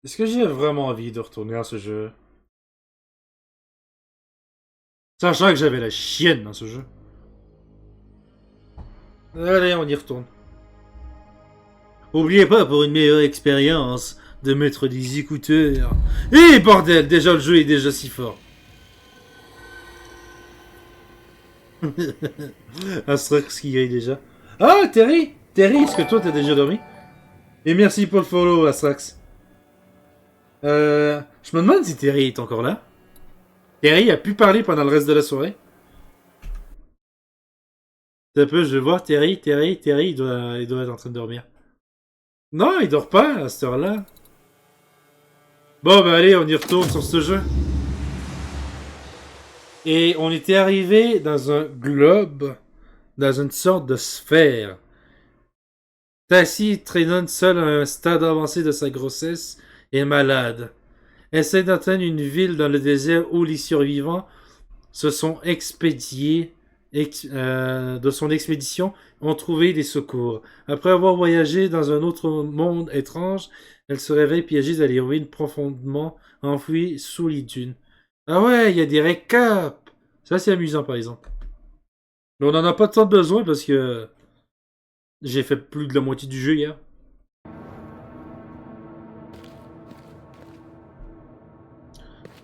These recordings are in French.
Est-ce que j'ai vraiment envie de retourner à ce jeu? Sachant que j'avais la chienne dans ce jeu. Allez, on y retourne. Oubliez pas, pour une meilleure expérience, de mettre des écouteurs. Eh bordel, déjà le jeu est déjà si fort. Astrax qui gagne déjà. Ah, Terry! Terry, est-ce que toi t'as déjà dormi? Et merci pour le follow, Astrax. Je me demande si Terry est encore là. Terry a pu parler pendant le reste de la soirée. Un peu, je vais voir Terry, il doit être en train de dormir. Non, il dort pas à cette heure-là. Bon, bah allez, on y retourne sur ce jeu. Et on était arrivé dans un globe, dans une sorte de sphère. Tassie, traînant seul à un stade avancé de sa grossesse, est malade. Essaie d'atteindre une ville dans le désert où les survivants se sont expédiés de son expédition ont trouvé des secours. Après avoir voyagé dans un autre monde étrange, elle se réveille piégée dans les ruines profondément enfouies sous les dunes. Ah ouais, il y a des récaps! Ça, c'est amusant, par exemple. Mais on en a pas tant besoin parce que j'ai fait plus de la moitié du jeu hier.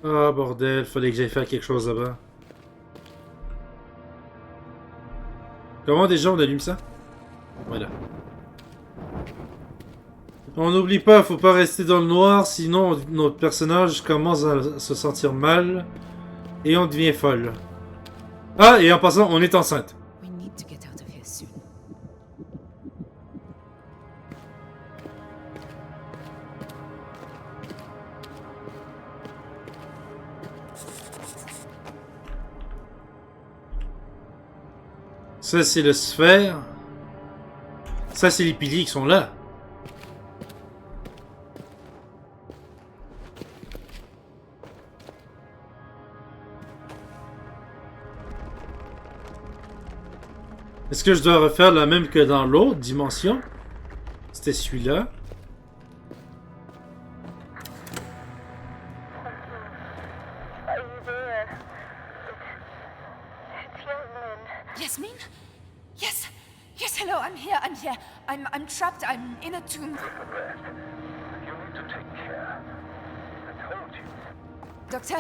Ah, bordel, fallait que j'aille faire quelque chose là-bas. Comment déjà on allume ça? Voilà. On n'oublie pas, faut pas rester dans le noir, sinon notre personnage commence à se sentir mal et on devient folle. Ah, et en passant, on est enceinte. We need to get out of here soon. Ça, c'est le sphère. Ça, c'est les piliers qui sont là. Est-ce que je dois refaire la même que dans l'autre dimension? C'était celui-là. Are you there? It's Yasmin. Yasmin? Yes. Yes, hello, I'm here. I'm trapped. I'm in a tomb. Rest. You need to take care. I told you. Doctor?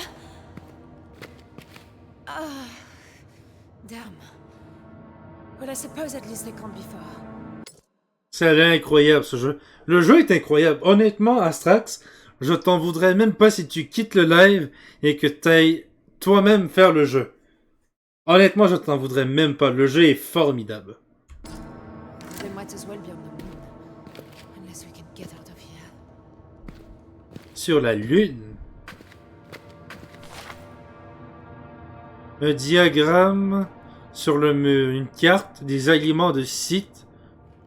Damn. Well, I suppose at least they can't be far. C'est incroyable ce jeu. Le jeu est incroyable. Honnêtement, Astrax, je t'en voudrais même pas si tu quittes le live et que t'ailles toi-même faire le jeu. Honnêtement, je t'en voudrais même pas. Le jeu est formidable. They might as well be on the moon. Unless we can get out of here. Sur la Lune. Un diagramme sur le mur. Une carte des aliments de site.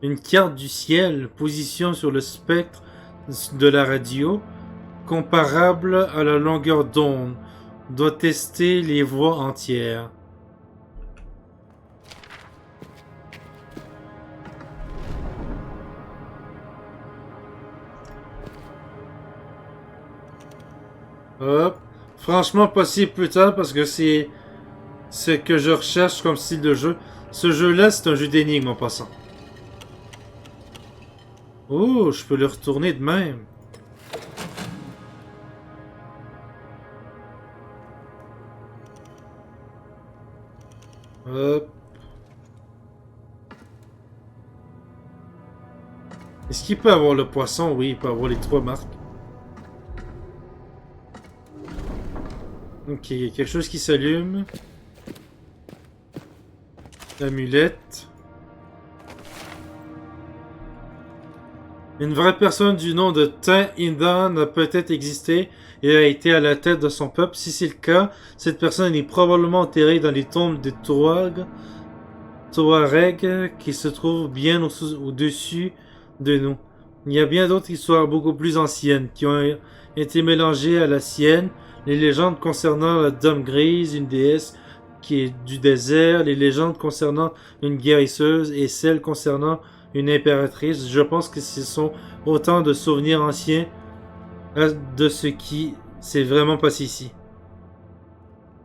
Une carte du ciel. Position sur le spectre de la radio. Comparable à la longueur d'onde. Doit tester les voies entières. Hop. Franchement, possible plus tard parce que c'est ce que je recherche comme style de jeu. Ce jeu-là, c'est un jeu d'énigmes en passant. Oh, je peux le retourner de même. Hop. Est-ce qu'il peut avoir le poisson? Oui, il peut avoir les trois marques. Ok, il y a quelque chose qui s'allume. L'amulette. Une vraie personne du nom de Tin Indan a peut-être existé et a été à la tête de son peuple. Si c'est le cas, cette personne est probablement enterrée dans les tombes des Touaregs qui se trouvent bien au-dessus de nous. Il y a bien d'autres histoires beaucoup plus anciennes qui ont été mélangées à la sienne. Les légendes concernant la Dame Grise, une déesse qui est du désert, les légendes concernant une guérisseuse et celles concernant une impératrice. Je pense que ce sont autant de souvenirs anciens de ce qui s'est vraiment passé ici.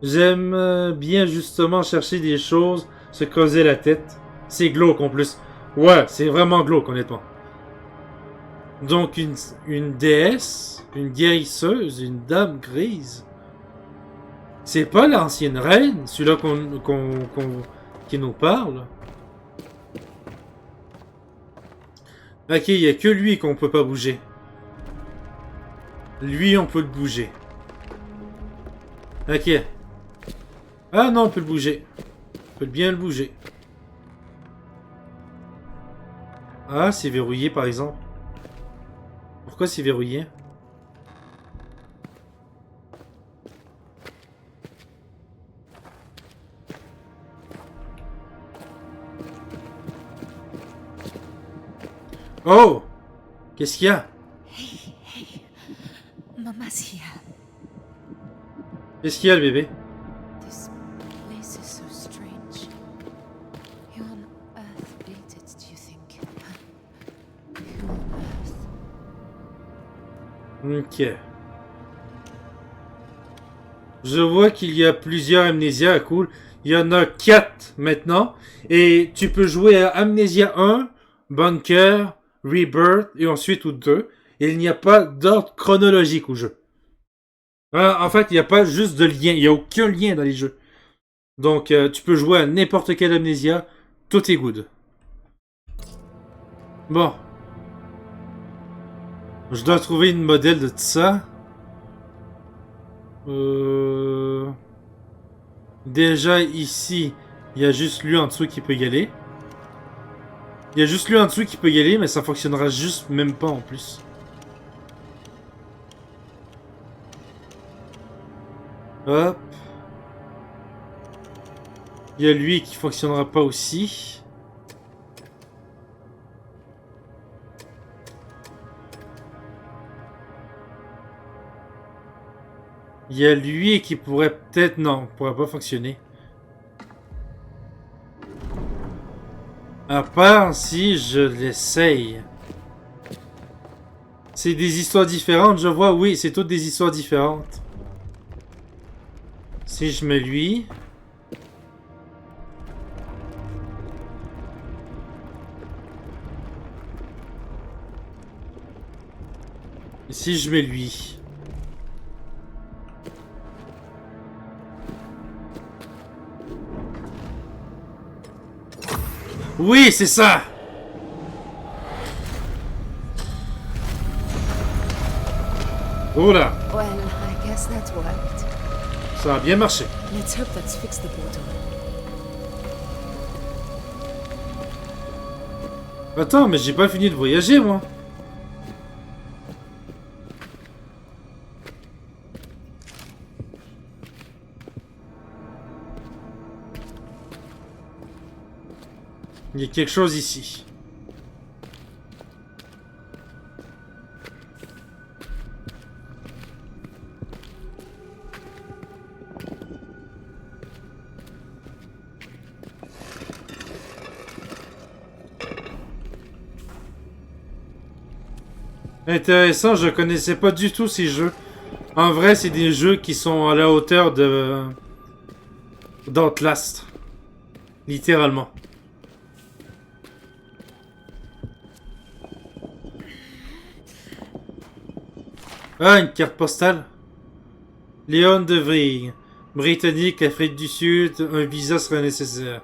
J'aime bien justement chercher des choses, se creuser la tête. C'est glauque en plus. Ouais, c'est vraiment glauque honnêtement. Donc une déesse, une guérisseuse, une dame grise. C'est pas l'ancienne reine, celui-là qui nous parle. Ok, il n'y a que lui qu'on peut pas bouger. Lui, on peut le bouger. Ok. Ah non, on peut le bouger. On peut bien le bouger. Ah, c'est verrouillé par exemple. Pourquoi c'est verrouillé? Oh! Qu'est-ce qu'il y a? Hey, hey. Mama's here. Qu'est-ce qu'il y a, le bébé? This place is so strange. Who on earth built it, do you think? Who on earth? Ok. Je vois qu'il y a plusieurs Amnésia, cool. Il y en a 4 maintenant. Et tu peux jouer à Amnésia 1, Bunker, Rebirth et ensuite ou 2. Et il n'y a pas d'ordre chronologique au jeu. En fait, il n'y a pas juste de lien. Il n'y a aucun lien dans les jeux. Donc, tu peux jouer à n'importe quelle Amnésia. Tout est good. Bon. Je dois trouver une modèle de ça. Déjà ici, il y a juste lui en dessous qui peut y aller. Il y a juste lui en dessous qui peut y aller, mais ça fonctionnera juste même pas en plus. Hop. Il y a lui qui fonctionnera pas aussi. Il y a lui qui pourrait peut-être... Non, pourrait pas fonctionner. À part si je l'essaye. C'est des histoires différentes, je vois. Oui, c'est toutes des histoires différentes. Si je mets lui... Et si je mets lui... Oui, c'est ça! Oh là! Well, I guess that worked. Ça a bien marché. Let's hope that's fixed the portal. Attends, mais j'ai pas fini de voyager, moi. Il y a quelque chose ici. Intéressant, je connaissais pas du tout ces jeux. En vrai, c'est des jeux qui sont à la hauteur de... d'Outlast. Littéralement. Ah, une carte postale. Léon de Vries. Britannique, Afrique du Sud, un visa serait nécessaire.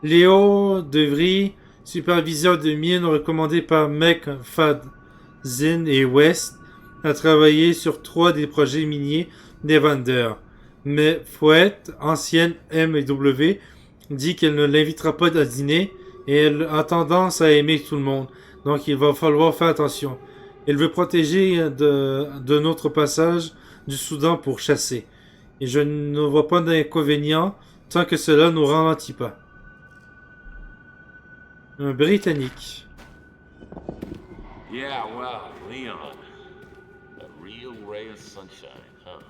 Léo de Vries, superviseur de mine recommandé par McFadden et West, a travaillé sur 3 des projets miniers des vendeurs. Mais Fouette, ancienne M&W, dit qu'elle ne l'invitera pas à dîner et elle a tendance à aimer tout le monde. Donc il va falloir faire attention. Elle veut protéger de notre passage du Soudan pour chasser. Et je ne vois pas d'inconvénient tant que cela nous ralentit pas. Un Britannique. Yeah, well, Leon. A real ray of sunshine, huh?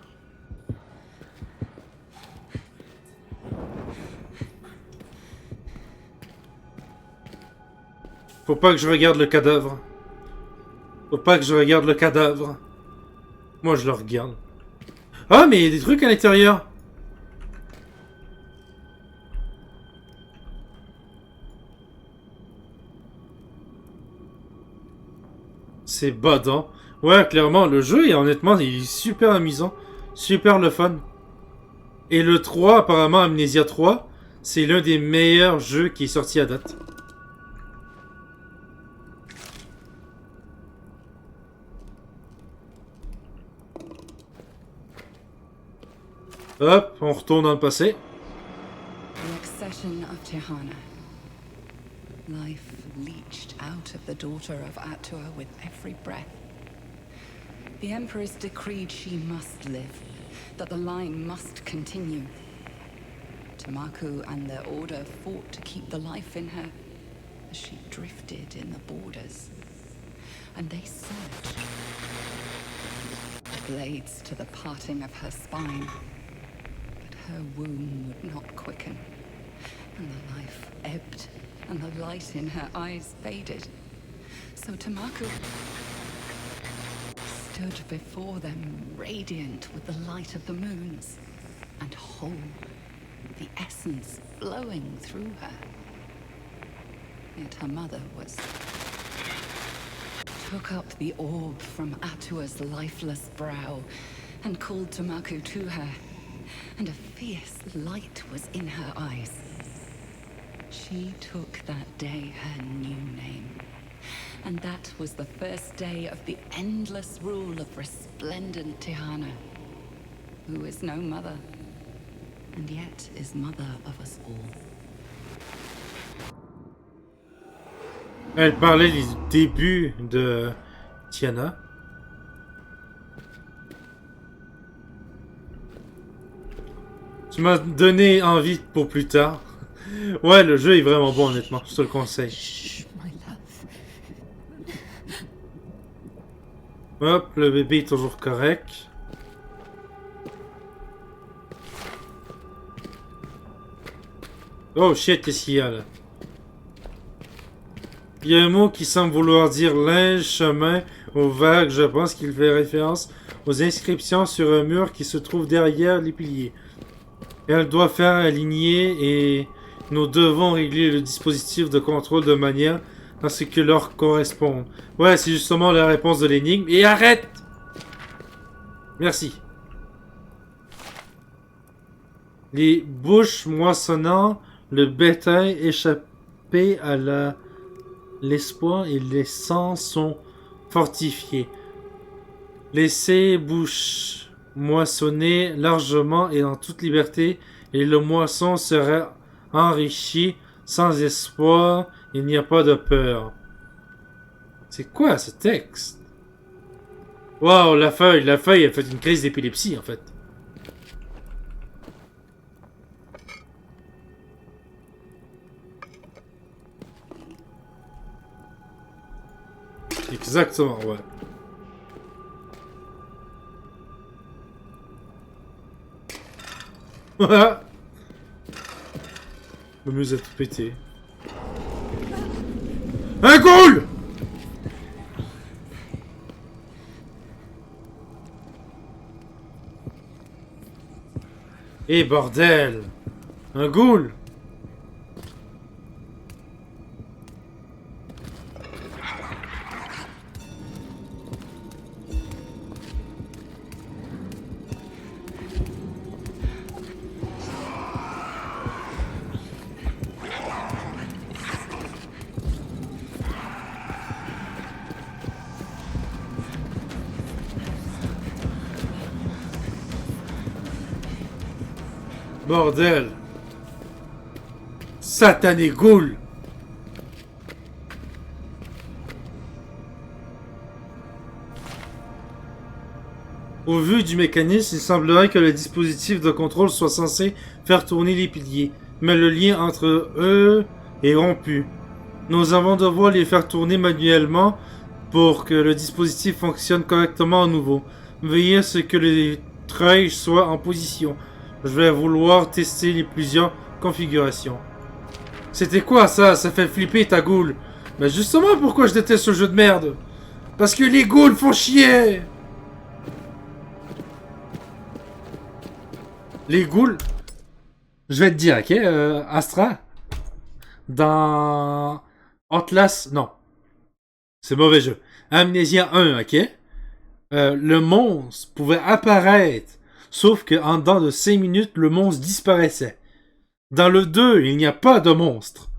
Faut pas que je regarde le cadavre. Faut pas que je regarde le cadavre. Moi, je le regarde. Ah, mais il y a des trucs à l'intérieur. C'est badant. Ouais, clairement, le jeu, honnêtement, il est super amusant. Super le fun. Et le 3, apparemment, Amnesia 3, c'est l'un des meilleurs jeux qui est sorti à date. Hop, on retourne dans le passé. The accession of Tirhana. Life leached out of the daughter of Atua with every breath. The Empress decreed she must live, that the line must continue. Tamaku and their order fought to keep the life in her as she drifted in the borders. And they surged. Blades to the parting of her spine. Her womb would not quicken, and the life ebbed, and the light in her eyes faded. So Tamaku stood before them, radiant with the light of the moons, and whole, the essence flowing through her. Yet her mother took up the orb from Atua's lifeless brow, and called Tamaku to her. And a fierce light was in her eyes. She took that day her new name. And that was the first day of the endless rule of resplendent Tirhana, who is no mother, and yet is mother of us all. Elle parlait du début de Tiana. Tu m'as donné envie pour plus tard. Ouais, le jeu est vraiment bon, honnêtement. Je te le conseille. Shh, my love. Hop, le bébé est toujours correct. Oh shit, qu'est-ce qu'il y a là? Il y a un mot qui semble vouloir dire linge, chemin ou vague. Je pense qu'il fait référence aux inscriptions sur un mur qui se trouve derrière les piliers. Elle doit faire aligner et nous devons régler le dispositif de contrôle de manière à ce que leur corresponde. Ouais, c'est justement la réponse de l'énigme. Et arrête! Merci. Les bouches moissonnant, le bétail échappé à l'espoir et les sangs sont fortifiés. Laissez bouche moissonner largement et en toute liberté, et le moisson sera enrichi sans espoir, il n'y a pas de peur. C'est quoi ce texte? Waouh, la feuille a fait une crise d'épilepsie en fait. Exactement, ouais. Voilà. Le muse a tout pété. Un ghoul! Eh bordel! Un ghoul! Bordel! Satané ghoul! Au vu du mécanisme, il semblerait que le dispositif de contrôle soit censé faire tourner les piliers, mais le lien entre eux est rompu. Nous allons devoir les faire tourner manuellement pour que le dispositif fonctionne correctement à nouveau. Veuillez à ce que les treuils soient en position. Je vais vouloir tester les plusieurs configurations. C'était quoi ça? Ça fait flipper ta goule. Mais justement pourquoi je déteste ce jeu de merde. Parce que les ghouls font chier. Les ghouls... Je vais te dire, ok? Astra, dans Atlas... Non. C'est mauvais jeu. Amnesia 1, ok? Le monstre pouvait apparaître, sauf que en dedans de 5 minutes, le monstre disparaissait. Dans le 2, il n'y a pas de monstre.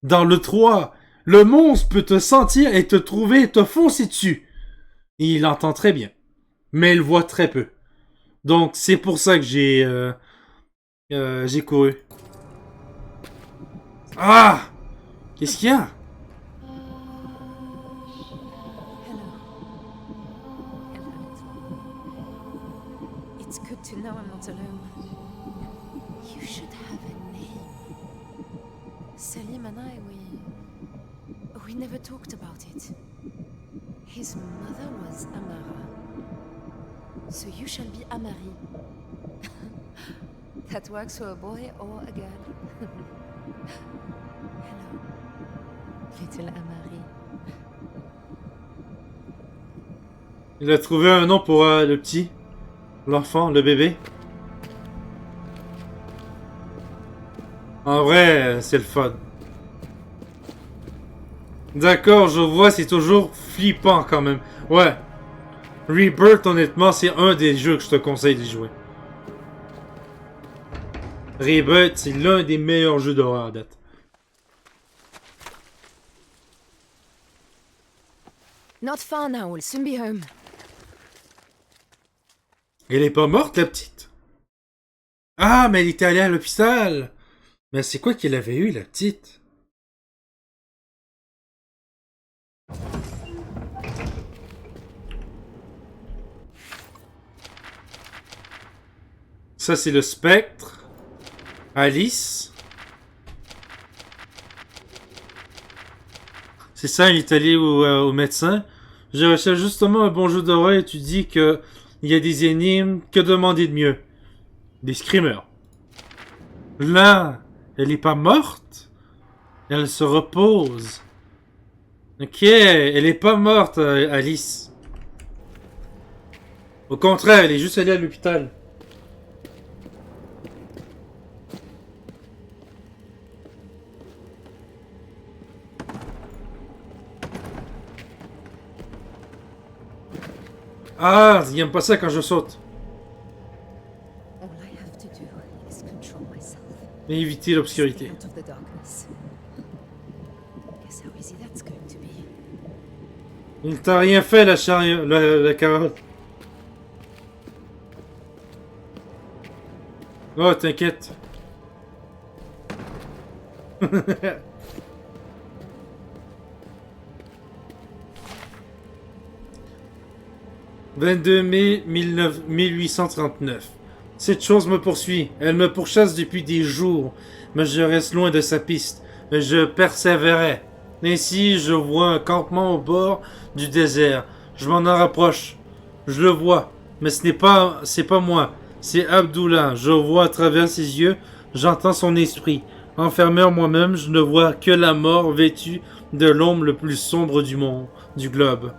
Dans le 3, le monstre peut te sentir et te trouver et te foncer dessus. Et il entend très bien. Mais il voit très peu. Donc, c'est pour ça que j'ai couru. Ah! Qu'est-ce qu'il y a? It's good to know I'm not alone. You should have a name. Salim and I, we never talked about it. His mother was Amara. So you shall be Amari. That works for a boy or a girl. Hello, little Amari. Il a trouvé un nom pour le petit. L'enfant, le bébé. En vrai, c'est le fun. D'accord, je vois, c'est toujours flippant quand même. Ouais. Rebirth, honnêtement, c'est un des jeux que je te conseille d'y jouer. Rebirth, c'est l'un des meilleurs jeux d'horreur à date. Not far now, we'll soon be home. Elle est pas morte, la petite? Ah, mais elle était allée à l'hôpital. Mais c'est quoi qu'elle avait eu, la petite? Ça, c'est le spectre. Alice. C'est ça, il est allé au médecin. Je recherche justement un bon jeu d'horreur et tu dis que il y a des énigmes. Que demander de mieux? Des screamers. Là, elle est pas morte. Elle se repose. Ok, elle est pas morte, Alice. Au contraire, elle est juste allée à l'hôpital. Ah, il aime pas ça quand je saute. All I have to do is control myself. Et éviter l'obscurité. Stay out of the darkness. Guess how easy that's going to be. Il t'a rien fait, la carotte. Oh, t'inquiète. 22 mai 1839. Cette chose me poursuit. Elle me pourchasse depuis des jours. Mais je reste loin de sa piste. Je persévérais. Ainsi, je vois un campement au bord du désert. Je m'en rapproche. Je le vois. Mais c'est pas moi. C'est Abdullah. Je vois à travers ses yeux. J'entends son esprit. Enfermé en moi-même, je ne vois que la mort vêtue de l'ombre le plus sombre du monde, du globe.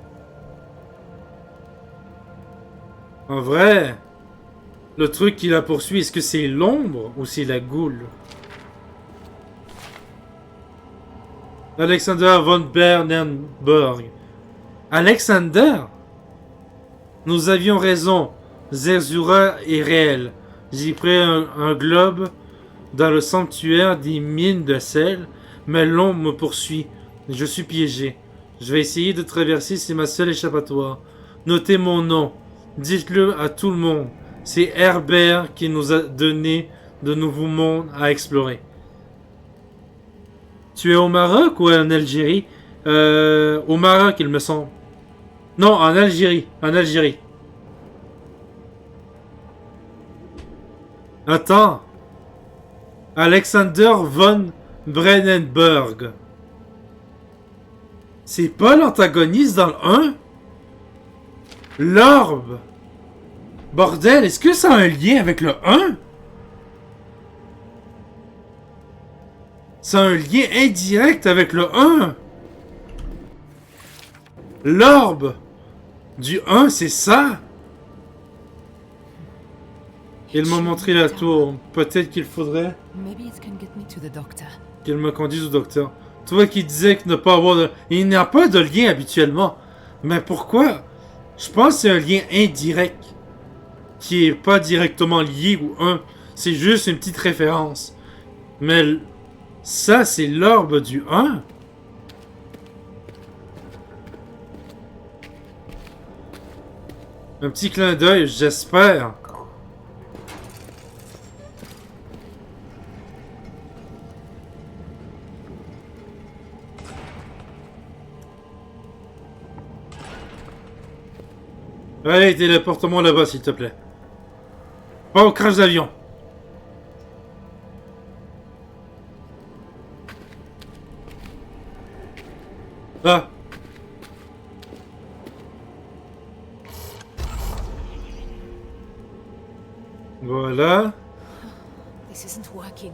En vrai, le truc qui la poursuit, est-ce que c'est l'ombre ou c'est la goule? Alexander von Bernenberg. Alexander? Nous avions raison. Zerzura est réel. J'ai pris un globe dans le sanctuaire des mines de sel, mais l'ombre me poursuit. Je suis piégé. Je vais essayer de traverser, c'est ma seule échappatoire. Notez mon nom. Dites-le à tout le monde. C'est Herbert qui nous a donné de nouveaux mondes à explorer. Tu es au Maroc ou en Algérie? Au Maroc, il me semble. Non, en Algérie. En Algérie. Attends. Alexander von Brennenberg. C'est pas l'antagoniste dans le 1? L'orbe. Bordel, est-ce que ça a un lien avec le 1? Ça a un lien indirect avec le 1. L'orbe du 1, c'est ça? Il m'a montré la tour. Peut-être qu'il faudrait Maybe it can get me to the doctor. qu'il me conduise au docteur. Toi qui disais que ne pas avoir de... Il n'y a pas de lien habituellement. Mais pourquoi? Je pense que c'est un lien indirect. Qui est pas directement lié ou un. C'est juste une petite référence. Mais ça, c'est l'orbe du 1. Un petit clin d'œil, j'espère. Allez, téléporte-moi là-bas, s'il te plaît. Pas au crash d'avion. Ah. Voilà. This isn't working.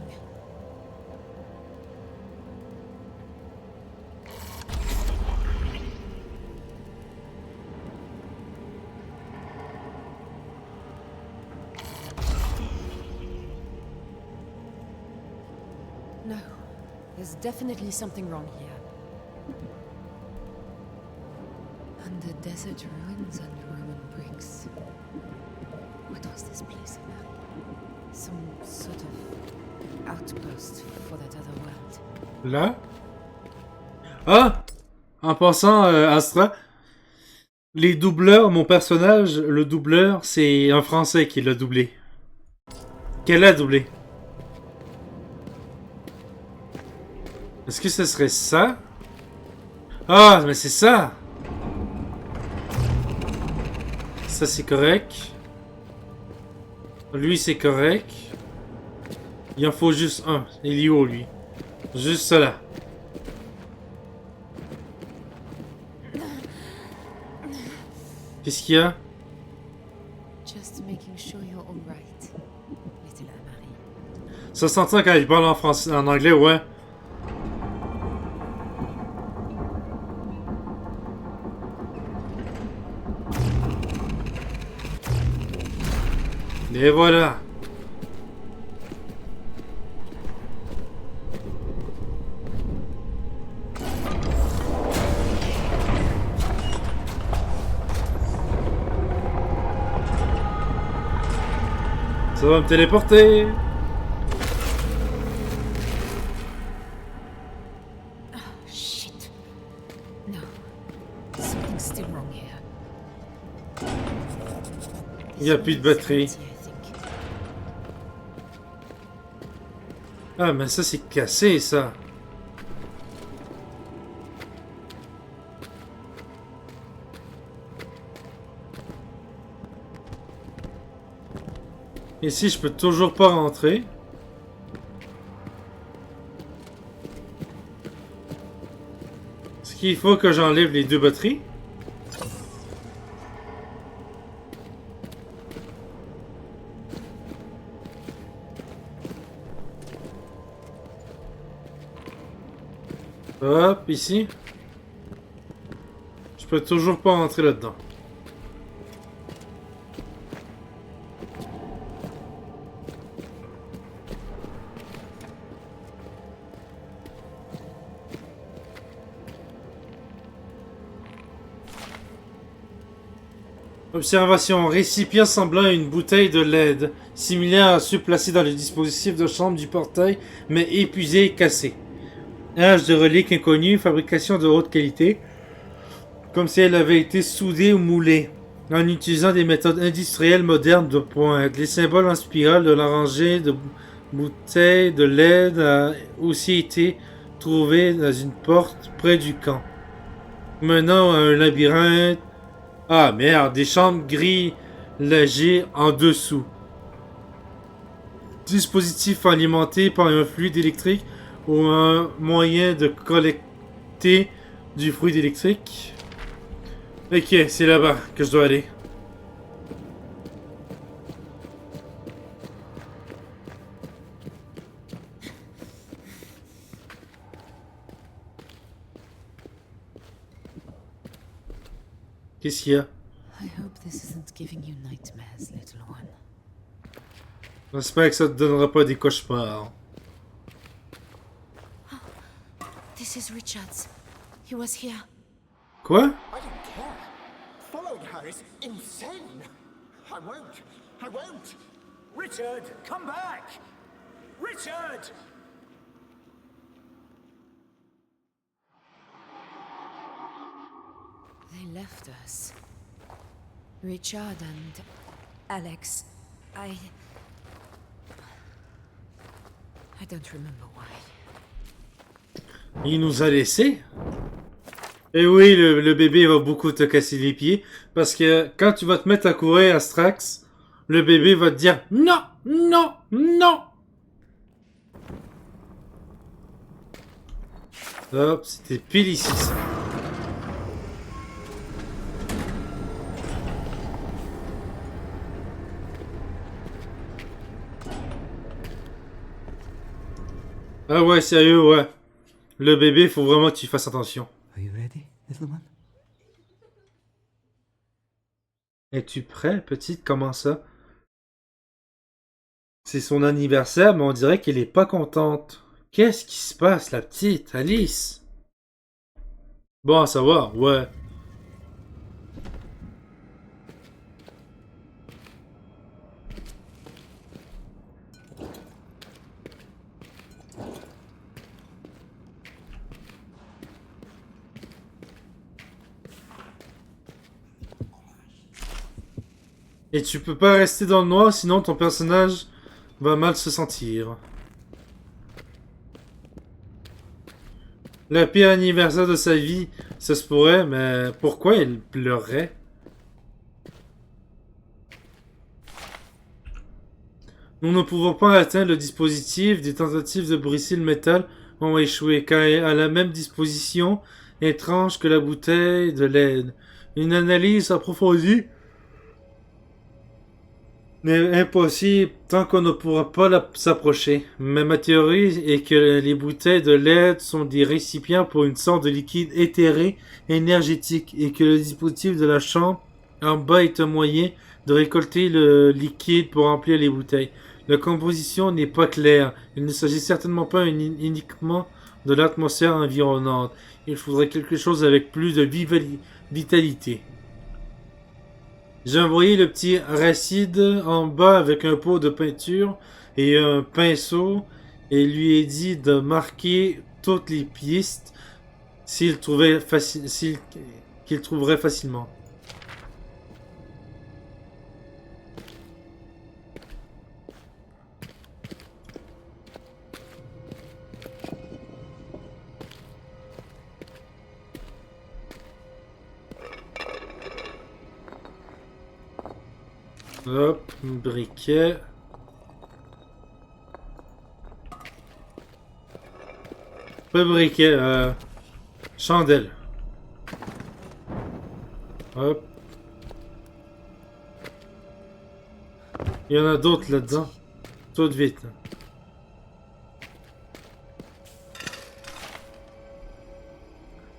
No, there's definitely something wrong here. Under desert ruins and Roman bricks. What was this place about? Some sort of outpost for that other world. Là. Ah! En passant, Astra, les doubleurs, mon personnage, le doubleur, c'est un Français qui l'a doublé. Qu'elle a doublé. Est-ce que ce serait ça? Ah, mais c'est ça! Ça, c'est correct. Lui, c'est correct. Il en faut juste un. Il est où, lui? Juste cela. Qu'est-ce qu'il y a? Just making sure you're all right, little Amari. Ça s'entend quand il parle en français, en anglais, ouais. Et voilà. Ça va me téléporter. Shit. No. Something's still wrong here. Il n'y a plus de batterie. I think. Ah, mais ça, c'est cassé, ça. Ici, je peux toujours pas rentrer. Est-ce qu'il faut que j'enlève les deux batteries? Hop, ici. Je peux toujours pas rentrer là-dedans. Observation. Récipient semblant à une bouteille de LED, similaire à ceux placés dans le dispositif de chambre du portail, mais épuisé et cassé. Âge de relique inconnue, fabrication de haute qualité, comme si elle avait été soudée ou moulée, en utilisant des méthodes industrielles modernes de pointe. Les symboles en spirale de la rangée de bouteilles de LED a aussi été trouvés dans une porte près du camp, menant à un labyrinthe. Ah merde, des chambres grillagées en dessous. Dispositif alimenté par un fluide électrique ou un moyen de collecter du fluide électrique. Ok, c'est là-bas que je dois aller. Qu'est-ce qu'il y a? I hope this isn't giving you nightmares, little one. J'espère que ça te donnera pas des cauchemars. This is Richard's. He was here. Quoi? I don't care. Following her is insane. I won't. I won't. Richard, come back. Richard! They left us. Richard and Alex. I don't remember why. Il nous a laissés? Et oui, le bébé va beaucoup te casser les pieds. Parce que quand tu vas te mettre à courir, Astrax, le bébé va te dire non, non, non. Hop, c'était pile ici. Ça. Ah ouais, sérieux, ouais. Le bébé, faut vraiment que tu fasses attention. Are you ready, little one? Es-tu prêt, petite? Comment ça? C'est son anniversaire, mais on dirait qu'elle est pas contente. Qu'est-ce qui se passe, la petite Alice? Bon, à savoir, ouais. Et tu peux pas rester dans le noir, sinon ton personnage va mal se sentir. Le pire anniversaire de sa vie, ça se pourrait, mais pourquoi il pleurerait? Nous ne pouvons pas atteindre le dispositif. Des tentatives de briser le métal ont échoué, car elle est à la même disposition étrange que la bouteille de l'aide. Une analyse approfondie n'est impossible tant qu'on ne pourra pas s'approcher. Mais ma théorie est que les bouteilles de l'aide sont des récipients pour une sorte de liquide éthéré énergétique et que le dispositif de la chambre en bas est un moyen de récolter le liquide pour remplir les bouteilles. La composition n'est pas claire. Il ne s'agit certainement pas uniquement de l'atmosphère environnante. Il faudrait quelque chose avec plus de vitalité. J'ai envoyé le petit Racide en bas avec un pot de peinture et un pinceau et lui ai dit de marquer toutes les pistes qu'il trouverait facilement. Hop, briquet. Pas briquet, chandelle. Hop. Il y en a d'autres là-dedans. Tout vite.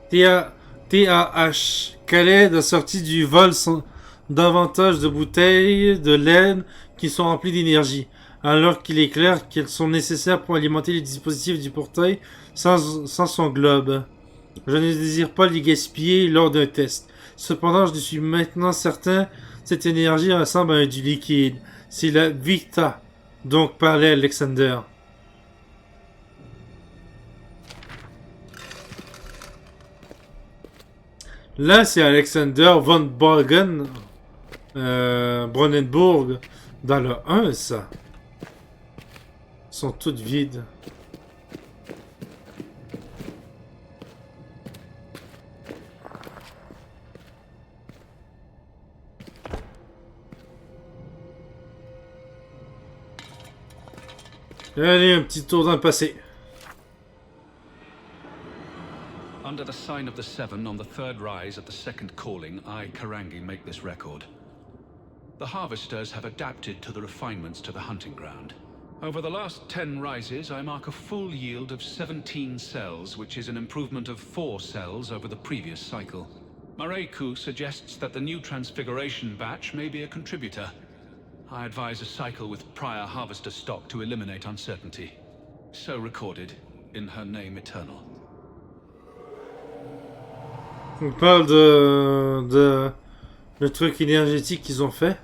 TAH. Khaled a sorti du vol davantage de bouteilles de laine qui sont remplies d'énergie, alors qu'il est clair qu'elles sont nécessaires pour alimenter les dispositifs du portail sans son globe. Je ne désire pas les gaspiller lors d'un test. Cependant, je suis maintenant certain que cette énergie ressemble à du liquide. C'est la Vita, donc parlait Alexander. Là, c'est Alexander von Borgen, Bronnenburg, dans le 1, ça. Ils sont toutes vides. Allez, un petit tour dans le passé. Under the sign of the Seven on the third rise at the second calling, I, Karangi, make this record. The harvesters have adapted to the refinements to the hunting ground. Over the last 10 rises, I mark a full yield of 17 cells, which is an improvement of 4 cells over the previous cycle. Mareiku suggests that the new Transfiguration batch may be a contributor. I advise a cycle with prior harvester stock to eliminate uncertainty. So recorded in her name eternal. On parle le truc énergétique qu'ils ont fait.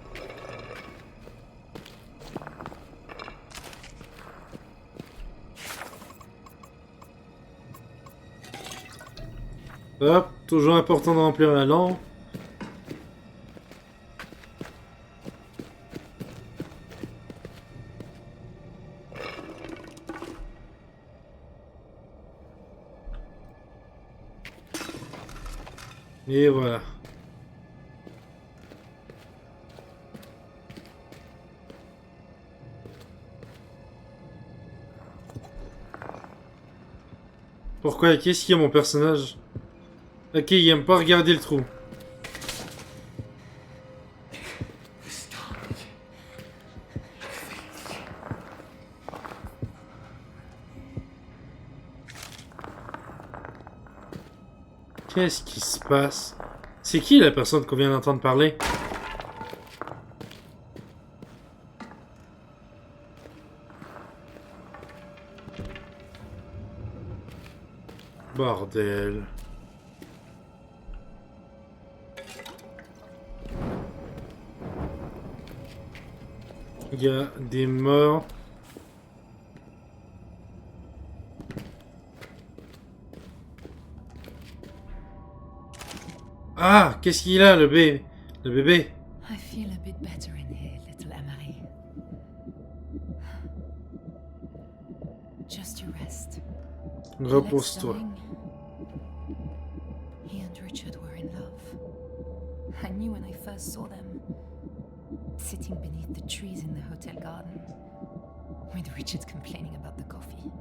Hop, toujours important de remplir la lampe. Et voilà. Pourquoi? Qu'est-ce qu'il y a mon personnage? Ok, il aime pas regarder le trou. Qu'est-ce qui se passe? C'est qui la personne qu'on vient d'entendre parler? Bordel. Il y a des morts. Ah, qu'est-ce qu'il a, le bébé? Le bébé. I feel a bit better in here, little Emery. Just you rest. Repose-toi. Alex dying, he and Richard were in love. I knew when I first saw them, sitting beneath the trees in the hotel garden, with Richard complaining about the coffee.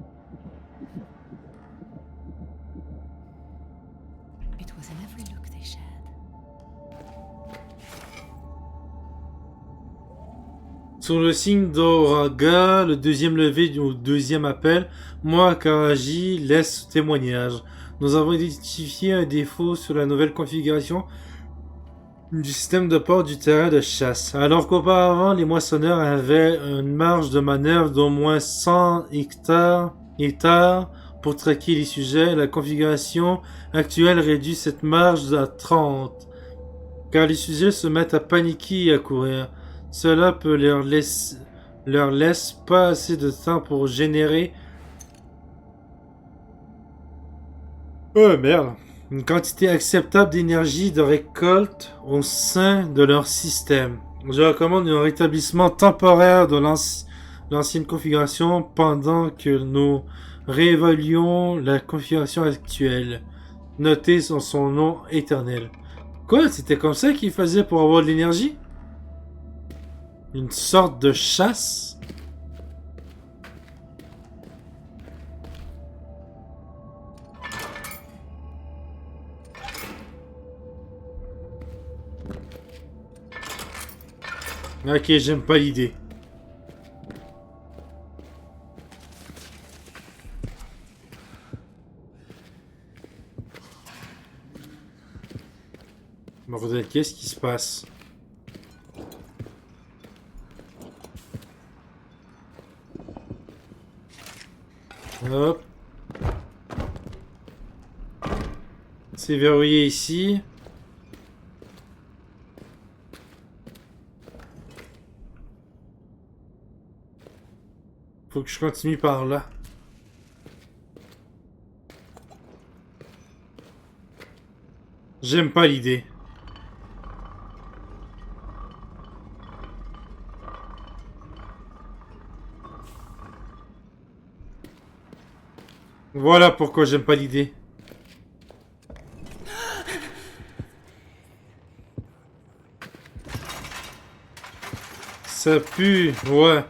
It was in every look they shared. Sur le signe d'Oraga, le deuxième levé du deuxième appel, moi, Karaji, laisse témoignage. Nous avons identifié un défaut sur la nouvelle configuration du système de port du terrain de chasse. Alors qu'auparavant, les moissonneurs avaient une marge de manœuvre d'au moins 100 hectares pour traquer les sujets, la configuration actuelle réduit cette marge à 30. Car les sujets se mettent à paniquer et à courir. Cela peut leur laisse pas assez de temps pour générer... Oh merde! Une quantité acceptable d'énergie de récolte au sein de leur système. Je recommande un rétablissement temporaire de l'ancienne configuration pendant que nous réévaluons la configuration actuelle. Notez son nom éternel. Quoi? C'était comme ça qu'il faisait pour avoir de l'énergie? Une sorte de chasse? Ok, j'aime pas l'idée. Bordel, qu'est-ce qui se passe? Hop. C'est verrouillé ici. Faut que je continue par là. J'aime pas l'idée. Voilà pourquoi j'aime pas l'idée. Ça pue, ouais.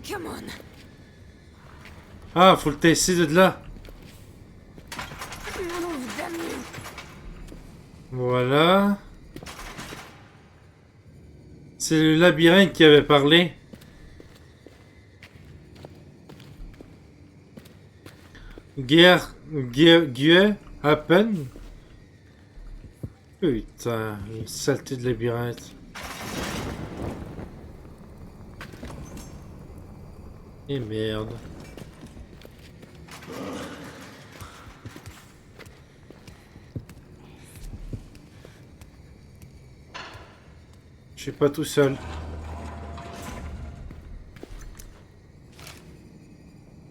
Come on. Ah, faut le tester de là. Move, damn you. Voilà. C'est le labyrinthe qui avait parlé. Gueux, à peine. Putain, une saleté de labyrinthe. Et merde. Je suis pas tout seul.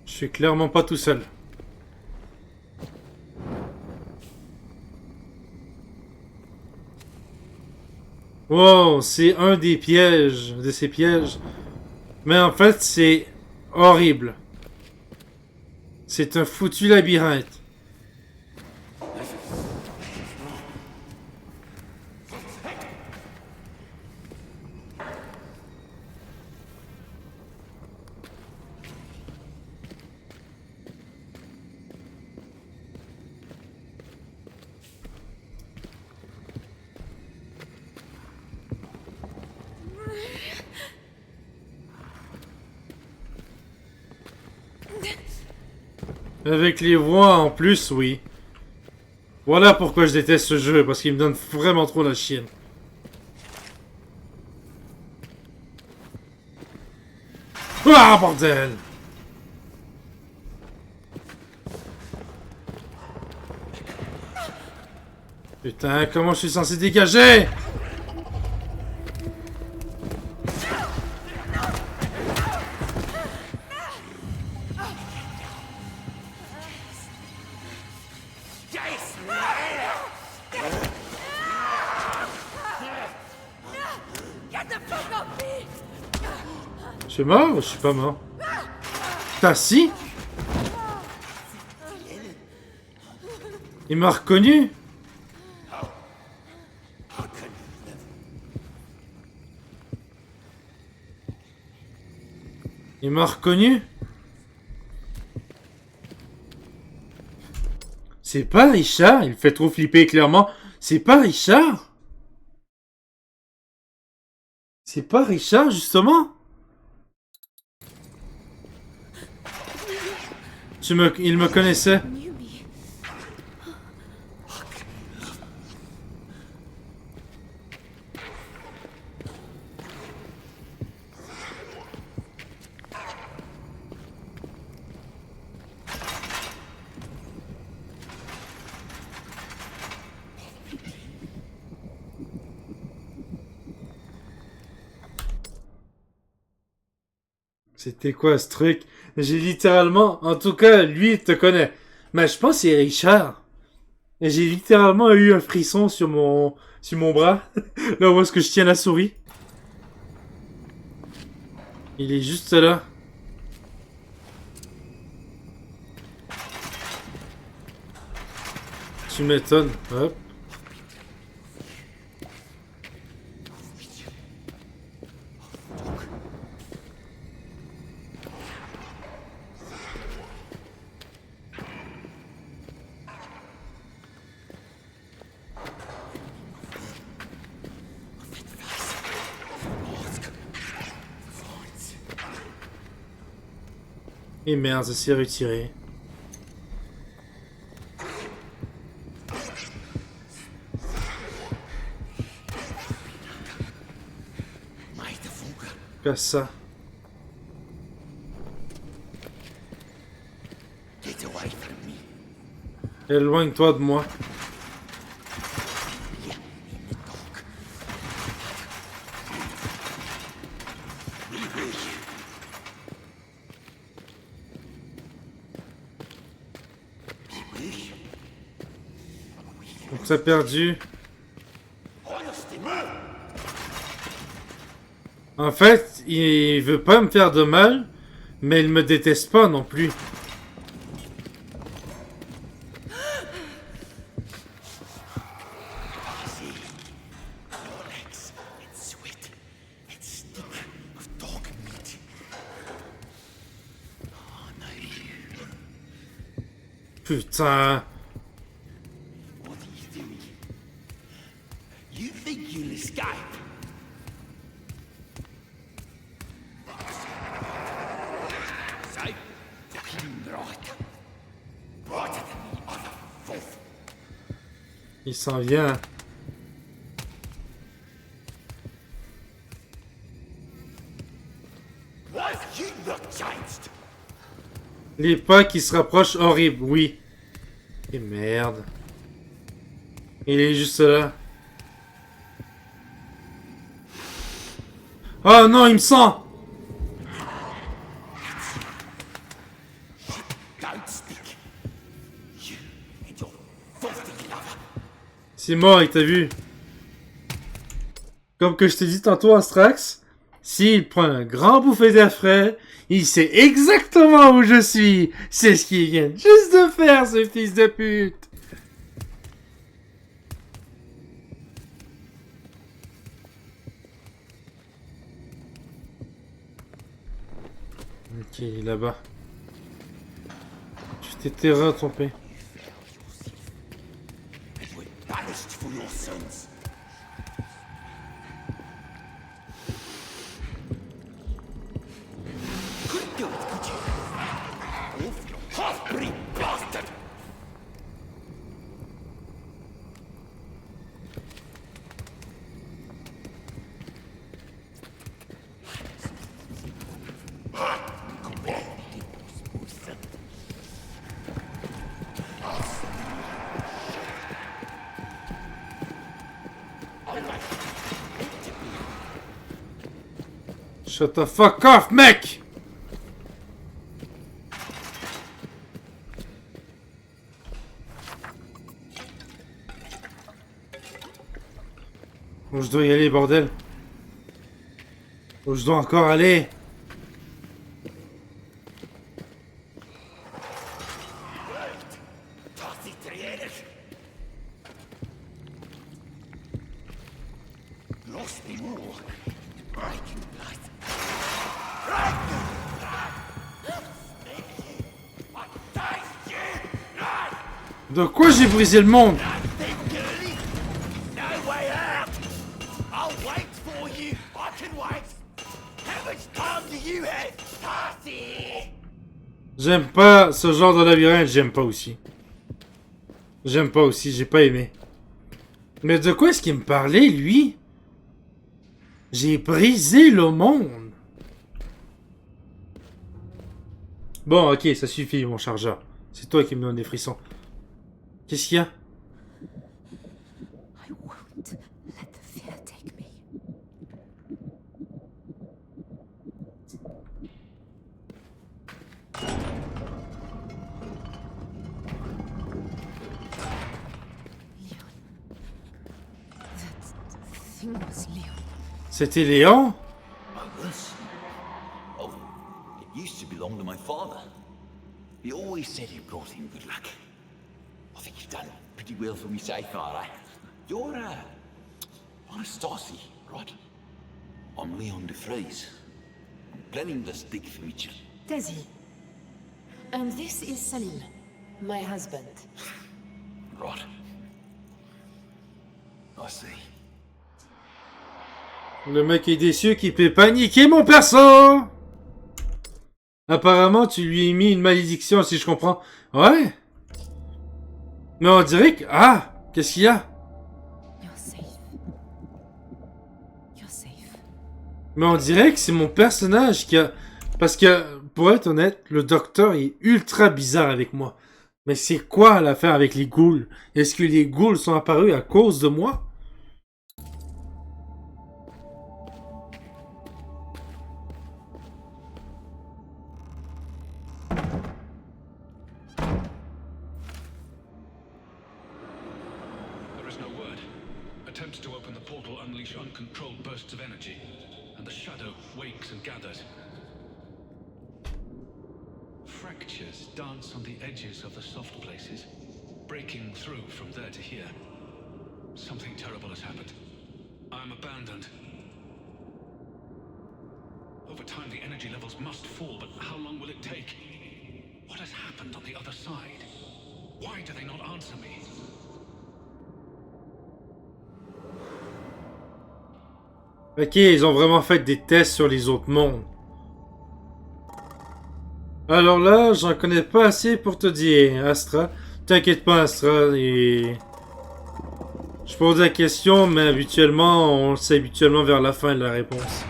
Je suis clairement pas tout seul. Wow, c'est un des pièges, de ces pièges. Mais en fait, c'est horrible. C'est un foutu labyrinthe. Avec les voix en plus, oui. Voilà pourquoi je déteste ce jeu, parce qu'il me donne vraiment trop la chienne. Ah, bordel! Putain, comment je suis censé dégager? Je suis mort ou je suis pas mort? T'as si? Il m'a reconnu? Il m'a reconnu? C'est pas Richard? Il fait trop flipper clairement. C'est pas Richard? C'est pas Richard justement? Il me connaissait. Knew me. C'était quoi ce truc? J'ai littéralement... En tout cas, lui, il te connaît. Mais je pense que c'est Richard. Et j'ai littéralement eu un frisson sur mon bras. Là où est-ce que je tiens la souris. Il est juste là. Tu m'étonnes. Hop. Et merde, ça s'est retiré. Casse ça. Éloigne-toi de moi. Donc ça a perdu. En fait, il veut pas me faire de mal, mais il me déteste pas non plus. Putain. You think you'll escape? So, fucking right. Il s'en vient. Les pas qui se rapprochent horribles, oui. Et merde. Il est juste là. Oh non, il me sent! C'est mort, il t'a vu. Comme que je t'ai dit tantôt, Astrax, s'il prend un grand bouffée d'air frais, il sait exactement où je suis. C'est ce qu'il vient juste de faire, ce fils de pute. Ok, là-bas. Tu t'étais retombé. Shut the fuck off, mec! Où je dois y aller, bordel? Où je dois encore aller? De quoi j'ai brisé le monde? J'aime pas ce genre de labyrinthe, j'aime pas aussi. J'aime pas aussi, j'ai pas aimé. Mais de quoi est-ce qu'il me parlait, lui? J'ai brisé le monde. Bon, ok, ça suffit, mon chargeur. C'est toi qui me donne des frissons. Qu'est-ce qu'il y a? I won't let the fear take me. Leon. That thing was Leon. C'était Léon? Oh, it used to belong to my father. He always said it brought him good luck. I think you've done pretty well for me so far, eh? You're, Anastasia, right? I'm Leon de Vries. I'm planning this dig for Mitchell. Tazi. And this is Salim, my husband. Right. I see. Le mec est déçu qui peut paniquer mon perso! Apparemment, tu lui as mis une malédiction, si je comprends. Ouais? Mais on dirait que... Ah! Qu'est-ce qu'il y a? You're safe. You're safe. Mais on dirait que c'est mon personnage qui a... Parce que, pour être honnête, le docteur est ultra bizarre avec moi. Mais c'est quoi l'affaire avec les ghouls? Est-ce que les ghouls sont apparus à cause de moi? There is no word. Attempts to open the portal unleash uncontrolled bursts of energy, and the shadow wakes and gathers. Fractures dance on the edges of the soft places, breaking through from there to here. Something terrible has happened. I am abandoned. Over time, the energy levels must fall, but how long will it take? What has happened on the other side? Why do they not answer me? Ok, ils ont vraiment fait des tests sur les autres mondes. Alors là, j'en connais pas assez pour te dire, Astra. T'inquiète pas, Astra, et... pose la question, mais habituellement, on le sait habituellement vers la fin de la réponse.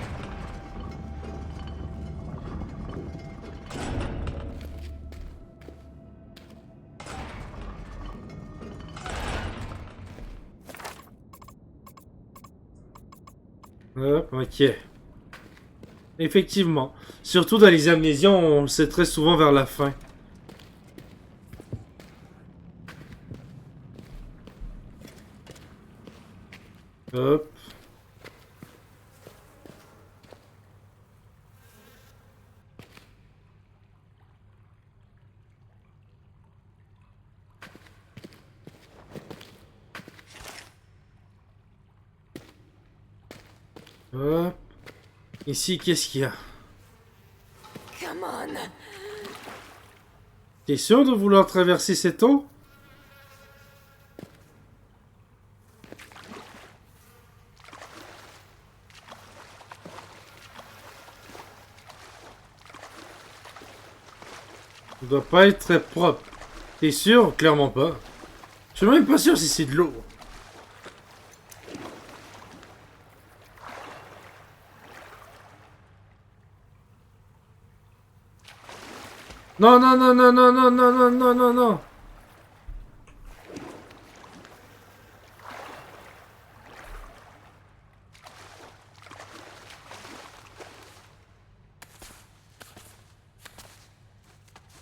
Hop, ok. Effectivement. Surtout dans les amnésiens, on le sait très souvent vers la fin. Hop. Hop. Ici, qu'est-ce qu'il y a? Come on. T'es sûr de vouloir traverser cette eau? Ça doit pas être très propre. T'es sûr? Clairement pas. Je suis même pas sûr si c'est de l'eau. Non, non, non, non, non, non, non, non, non, non, non.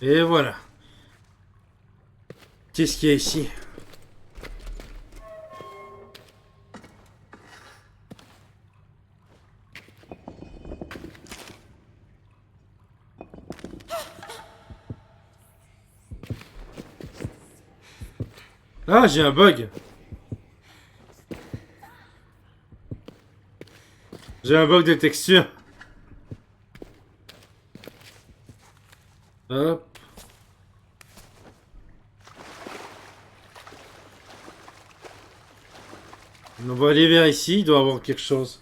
Et voilà. Qu'est-ce qu'il y a ici? Ah, j'ai un bug. J'ai un bug de texture. Hop. On va aller vers ici, il doit y avoir quelque chose.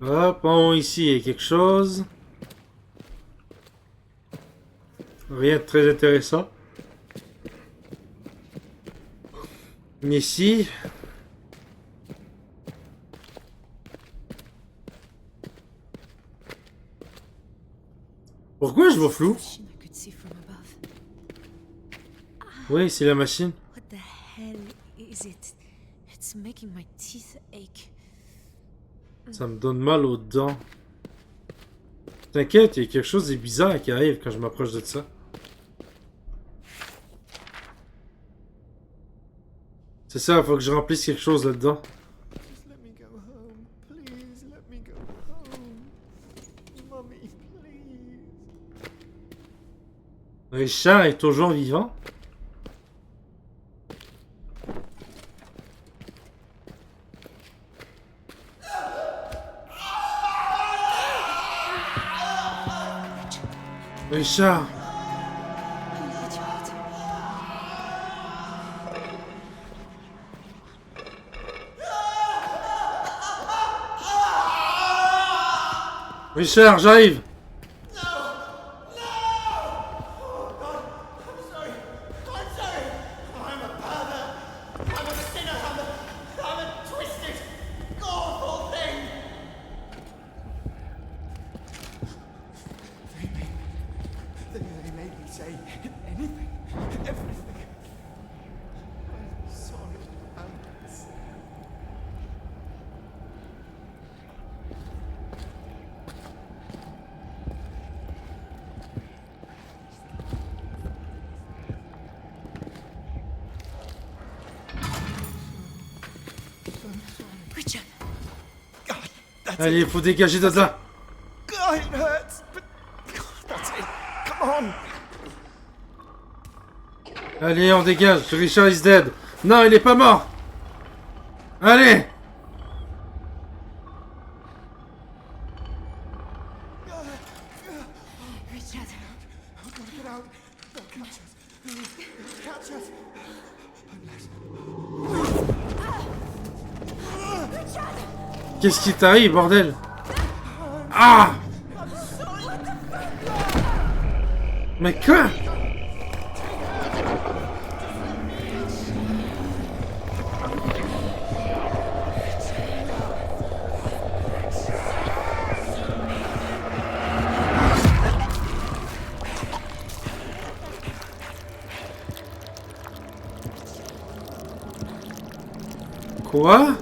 Hop, en haut ici, il y a quelque chose. Rien de très intéressant. Ici. Pourquoi je vois flou? Machine I could see from above. Oui, c'est la machine. What the hell is it? It's making my teeth ache. Ça me donne mal aux dents. T'inquiète, il y a quelque chose de bizarre qui arrive quand je m'approche de ça. C'est ça, il faut que je remplisse quelque chose là-dedans. Just let me go home. Please let me go home. Mummy, please. Richard est toujours vivant? Richard! I'll let you out. Richard, j'arrive! They made me say anything, everything. I'm sorry, Alice. Richard, God, that's Allez, il faut dégager de là! God, it hurts, but that's it. Come on. Allez, on dégage. Richard is dead. Non, il est pas mort. Allez. Richard. I've got to get out. They'll catch us. Catch us! Qu'est-ce qui t'arrive, bordel? Ah! Mais quoi? Quoi?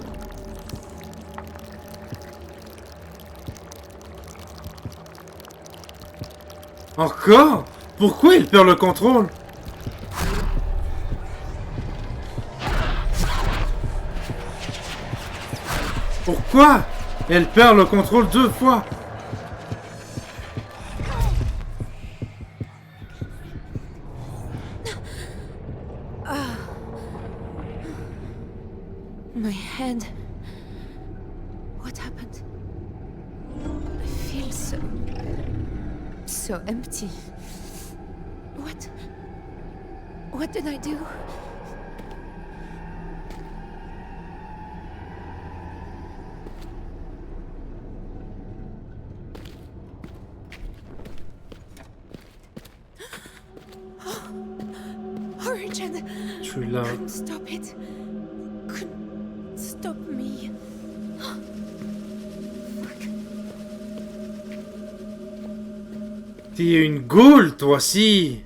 Encore? Pourquoi il perd le contrôle? Pourquoi elle perd le contrôle 2 fois? My head. What happened? I feel so empty. What did I do? Origin! Tu l'as. Couldn't stop it. Couldn't stop me. Fuck. T'es une goule, toi aussi.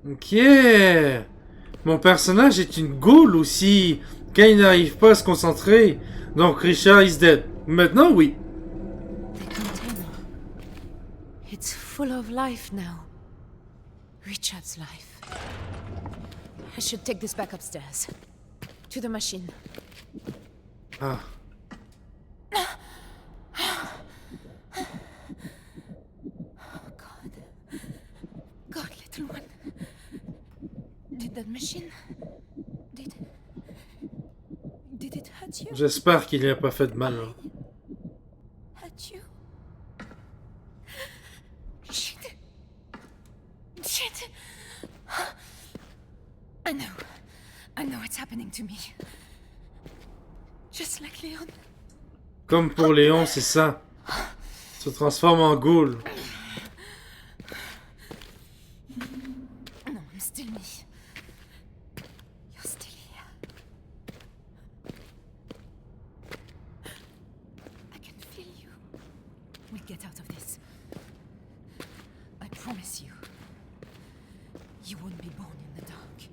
Ok. Mon personnage est une goule aussi. Quand il n'arrive pas à se concentrer. Donc Richard is dead. Maintenant, oui. The container. It's full of life now. Richard's life. I should take this back upstairs. To the machine. Ah. God, little one. Did that machine... Did it hurt you? J'espère qu'il n'y a pas fait de mal. Hein. Hurt you? Shit. Shit. I know what's happening to me. Just like Leon. Comme pour Léon, c'est ça. Se transforme en goule. No, I'm still me. You're still here. I can feel you. We'll get out of this. I promise you. You won't be born in the dark.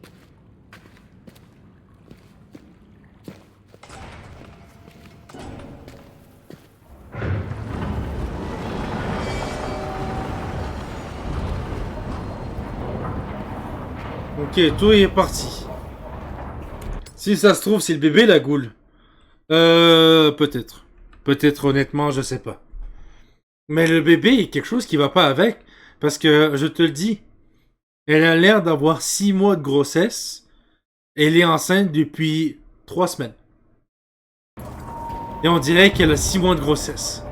Ok, tout est parti. Si ça se trouve, c'est le bébé, la goule. Peut-être. Peut-être, honnêtement, je sais pas. Mais le bébé est quelque chose qui va pas avec. Parce que, je te le dis, elle a l'air d'avoir 6 mois de grossesse. Elle est enceinte depuis 3 semaines. Et on dirait qu'elle a 6 mois de grossesse.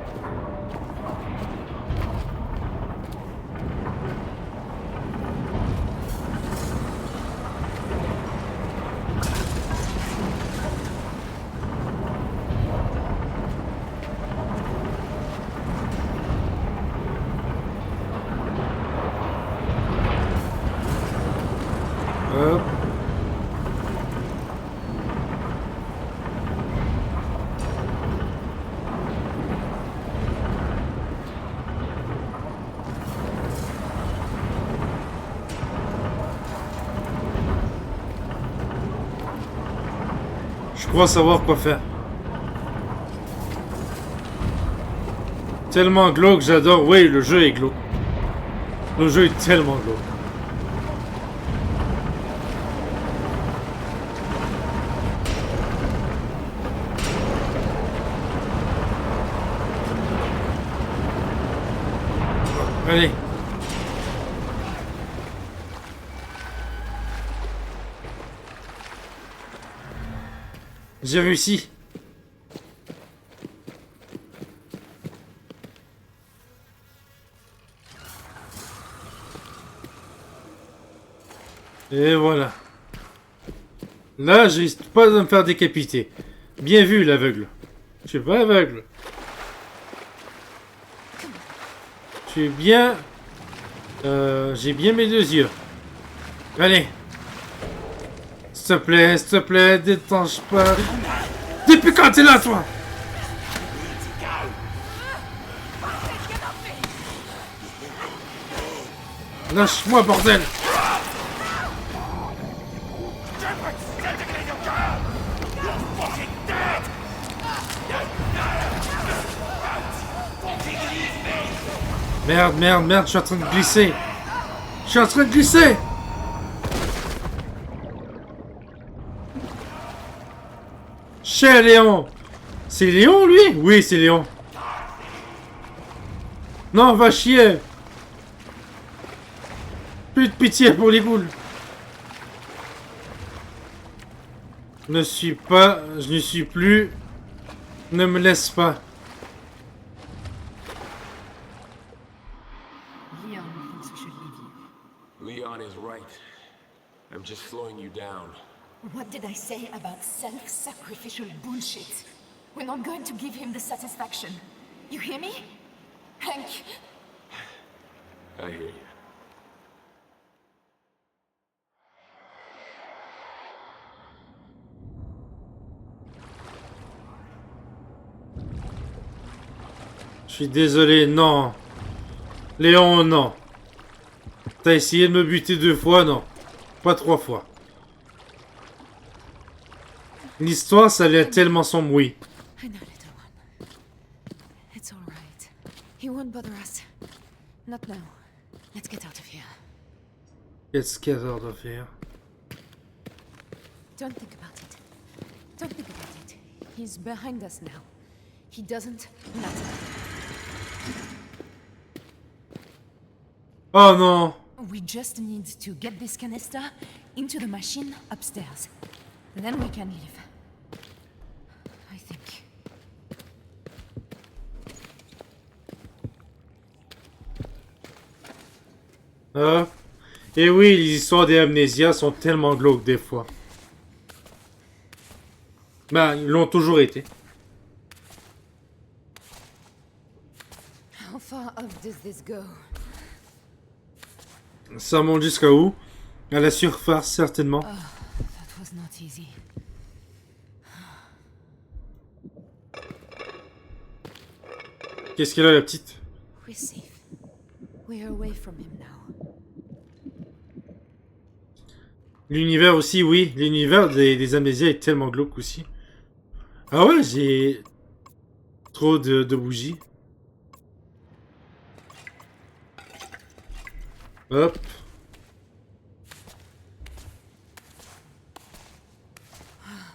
Hop. Je crois savoir quoi faire. Tellement glauque, j'adore. Oui, le jeu est glauque. Le jeu est tellement glauque. Allez. J'ai réussi. Et voilà. Là, je risque pas de me faire décapiter. Bien vu, l'aveugle. Je suis pas aveugle. Je suis bien... j'ai bien mes deux yeux. Allez. S'il te plaît, détanche pas. Depuis quand t'es là, toi? Lâche-moi, bordel! Merde, merde, merde, je suis en train de glisser. Je suis en train de glisser. Chez Léon. C'est Léon, lui? Oui, c'est Léon. Non, va chier. Plus de pitié pour les boules. Je ne suis pas... Je ne suis plus... Ne me laisse pas. Leon thinks we should leave you. Leon is right. I'm just slowing you down. What did I say about self-sacrificial bullshit? We're not going to give him the satisfaction. You hear me? Hank! I hear you. Je suis désolé, non. Léon, non. T'as essayé de me buter 2 fois, non. Pas 3 fois. L'histoire, ça allait tellement sombre, oui. I know, little one. It's all right. He won't bother us. Not now. Let's get out of here. Qu'est-ce qu'il y a de faire? Don't think about it. Don't think about it. He's behind us now. He doesn't matter. Oh non. We just need to get this canister into the machine upstairs. Then we can leave. I think. Ah. Et oui, les histoires des amnésias sont tellement glauques des fois. Ben, ils l'ont toujours été. How far off does this go? Ça monte jusqu'à où? À la surface, certainement. That was not easy. Qu'est-ce qu'elle a, la petite? We're safe. We're away from him now. L'univers aussi, oui. L'univers des amnésias est tellement glauque aussi. Ah ouais, j'ai... Trop de bougies. Hop.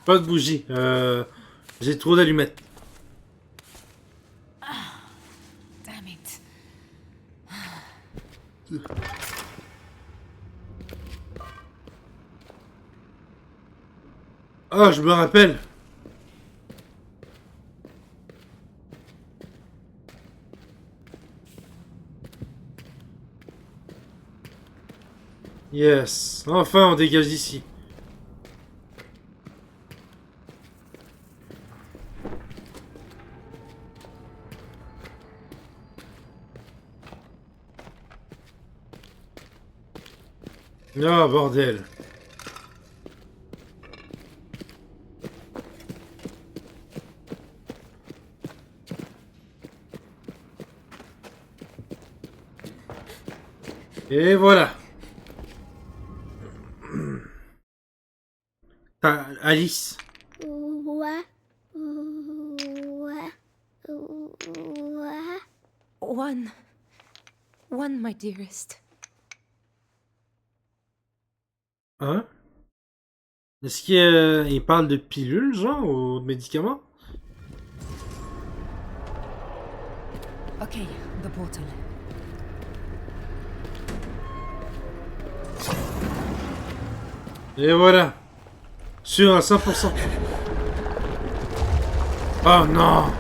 Pas de bougies. J'ai trop d'allumettes. Damn it. Ah, je me rappelle. Yes. Enfin, on dégage d'ici. Ah, bordel. Et voilà. Alice. One, my dearest. Hein? Est-ce qu'il parle de pilules, genre, ou de médicaments? Okay, the portal. Et voilà. Sûr à 100%. Oh non.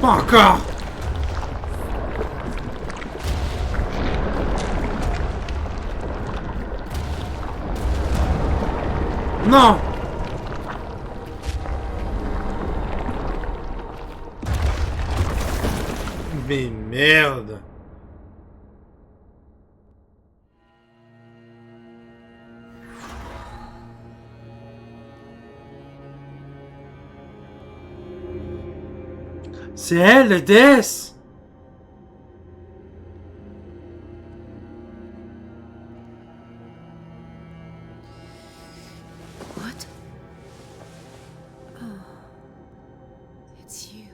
Pas encore. Non! Mais merde! C'est elle, la déesse! What? Oh. It's you.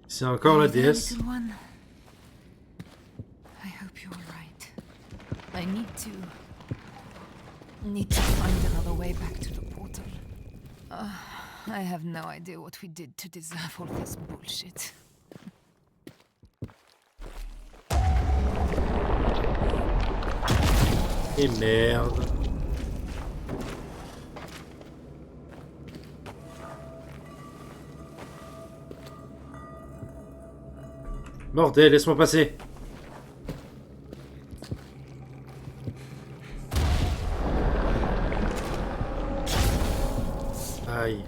C'est encore la Are you there, déesse. little one? I hope you're right. I need to find another way back to the portal. I have no idea what we did to deserve all this bullshit. Et merde. Bordel, laisse-moi passer. Aïe.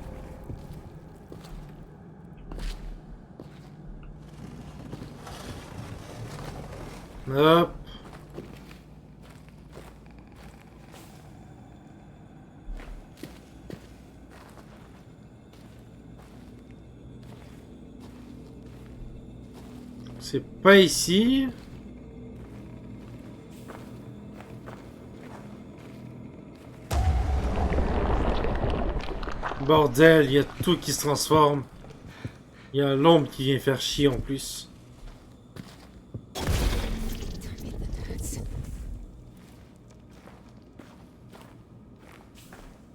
Hop. C'est pas ici. Bordel, il y a tout qui se transforme. Il y a l'ombre qui vient faire chier en plus.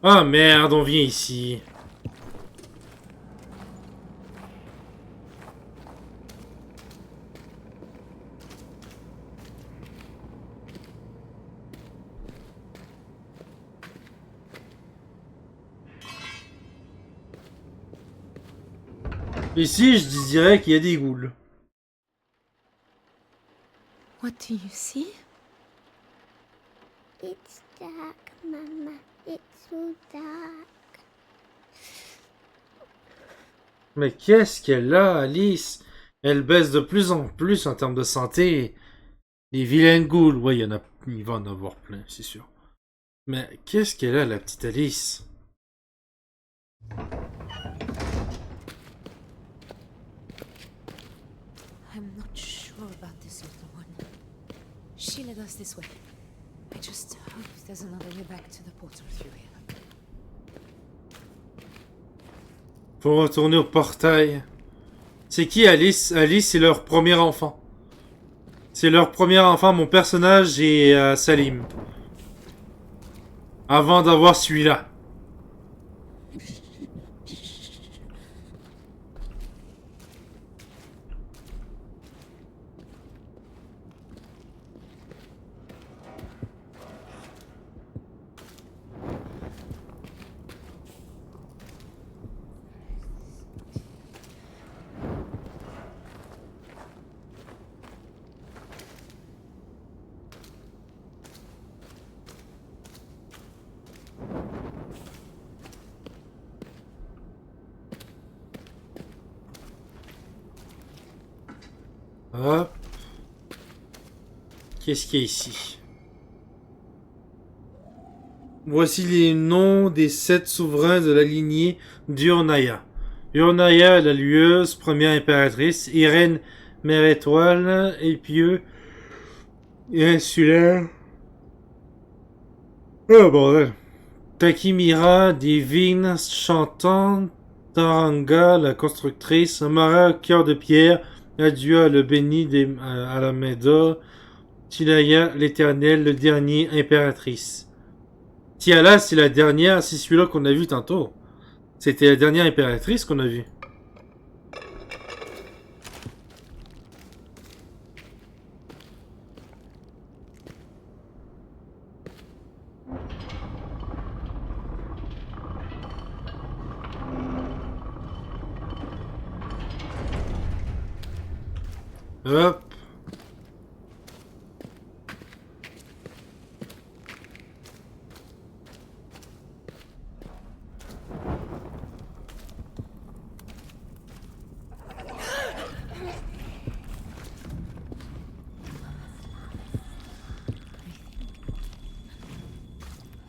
Ah merde, on vient ici. Ici, je dirais qu'il y a des ghouls. What do you see? It's dark, Mama. It's so dark. Mais qu'est-ce qu'elle a, Alice? Elle baisse de plus en plus en termes de santé. Les vilains ghouls, ouais, il va en avoir plein, c'est sûr. Mais qu'est-ce qu'elle a, la petite Alice? I'm not sure about this little one. She led us this way. I just hope there's another way back to the portal through here. Faut retourner au portail. C'est qui Alice? Alice, c'est leur premier enfant. C'est leur premier enfant, mon personnage et Salim. Avant d'avoir celui-là. Hop. Qu'est-ce qu'il y a ici? Voici les noms des 7 souverains de la lignée d'Urnaya. Urnaya, la lueuse, première impératrice, Irène, mère étoile, épieux et insulaire. Oh bordel. Takimira, divine, chantante, Taranga, la constructrice, Amara, cœur de pierre, Adua, le béni des Alameda, Tilaya, l'éternel, le dernier, impératrice. Tiala, c'est la dernière, c'est celui-là qu'on a vu tantôt. C'était la dernière impératrice qu'on a vue. Hop.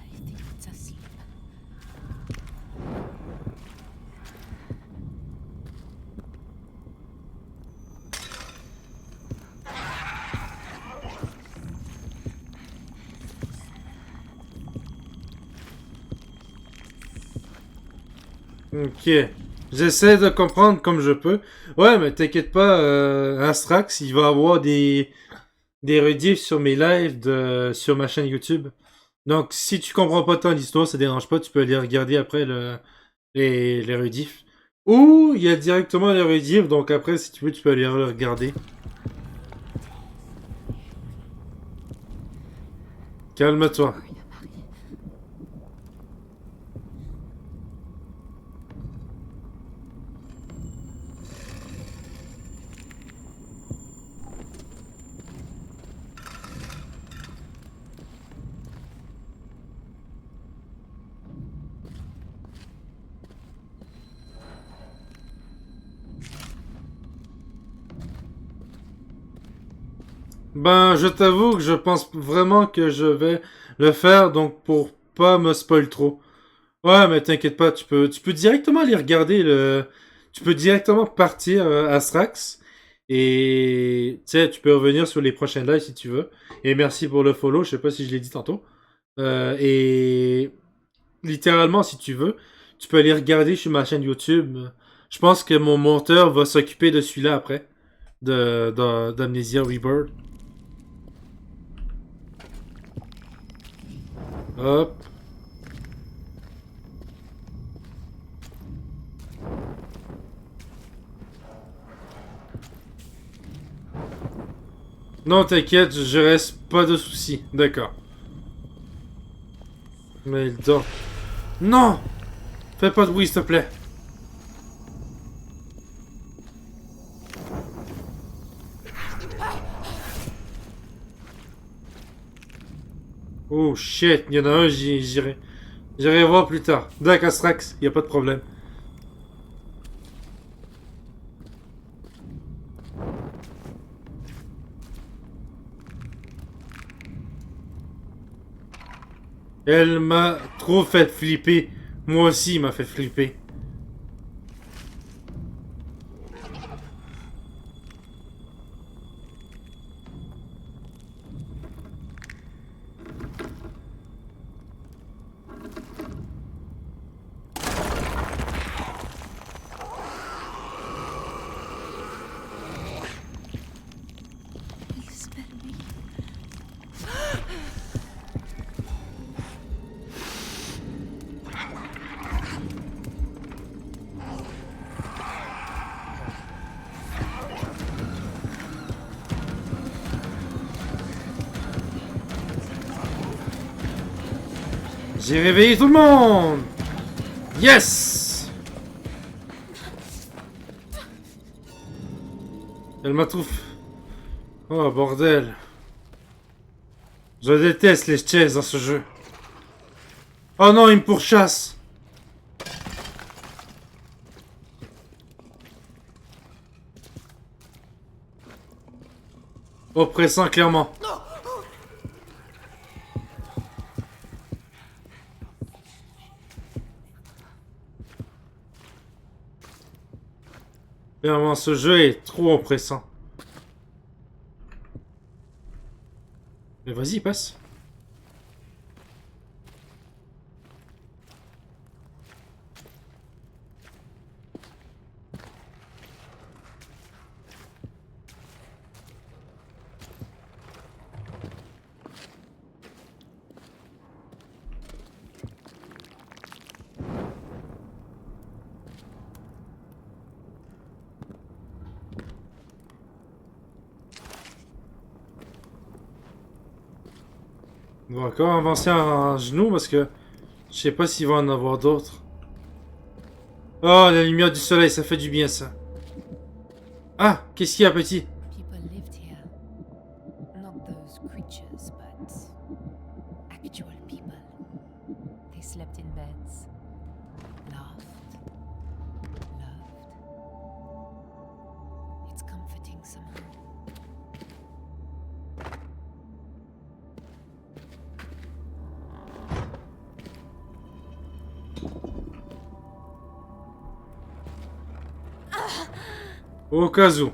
I think it's asleep. Ok. J'essaie de comprendre comme je peux. Ouais, mais t'inquiète pas, Astrax, il va avoir des rediffs sur mes lives sur ma chaîne YouTube. Donc, si tu comprends pas tant l'histoire, ça dérange pas, tu peux aller regarder après les rediffs. Ou, il y a directement les rediffs, donc après, si tu veux, tu peux aller le regarder. Calme-toi. Ben, je t'avoue que je pense vraiment que je vais le faire, donc pour pas me spoil trop. Ouais, mais t'inquiète pas, tu peux directement aller regarder tu peux directement partir à Strax. Et, tu sais, tu peux revenir sur les prochains lives si tu veux. Et merci pour le follow, je sais pas si je l'ai dit tantôt. Et, littéralement, si tu veux, tu peux aller regarder sur ma chaîne YouTube. Je pense que mon monteur va s'occuper de celui-là après. D'Amnesia Rebirth. Hop. Non, t'inquiète, je reste pas de soucis. D'accord. Mais il dort. Non! Fais pas de bruit, s'il te plaît. Oh shit, il y en a un, j'irai voir plus tard. D'accord, Astrax, y a pas de problème. Elle m'a trop fait flipper. Moi aussi, il m'a fait flipper. Il spell me. J'ai réveillé tout le monde! Yes! Elle m'a trouvé. Oh bordel. Je déteste les chaises dans ce jeu. Oh non, il me pourchasse. Oppressant clairement. Clairement, ce jeu est trop oppressant. Mais vas-y, passe. On va encore avancer en genoux parce que je sais pas s'il va en avoir d'autres. Oh, la lumière du soleil, ça fait du bien ça. Ah, qu'est-ce qu'il y a, petit? People creatures, but actual people. They slept in beds, laughed, loved. It's comforting somehow. Au cas où.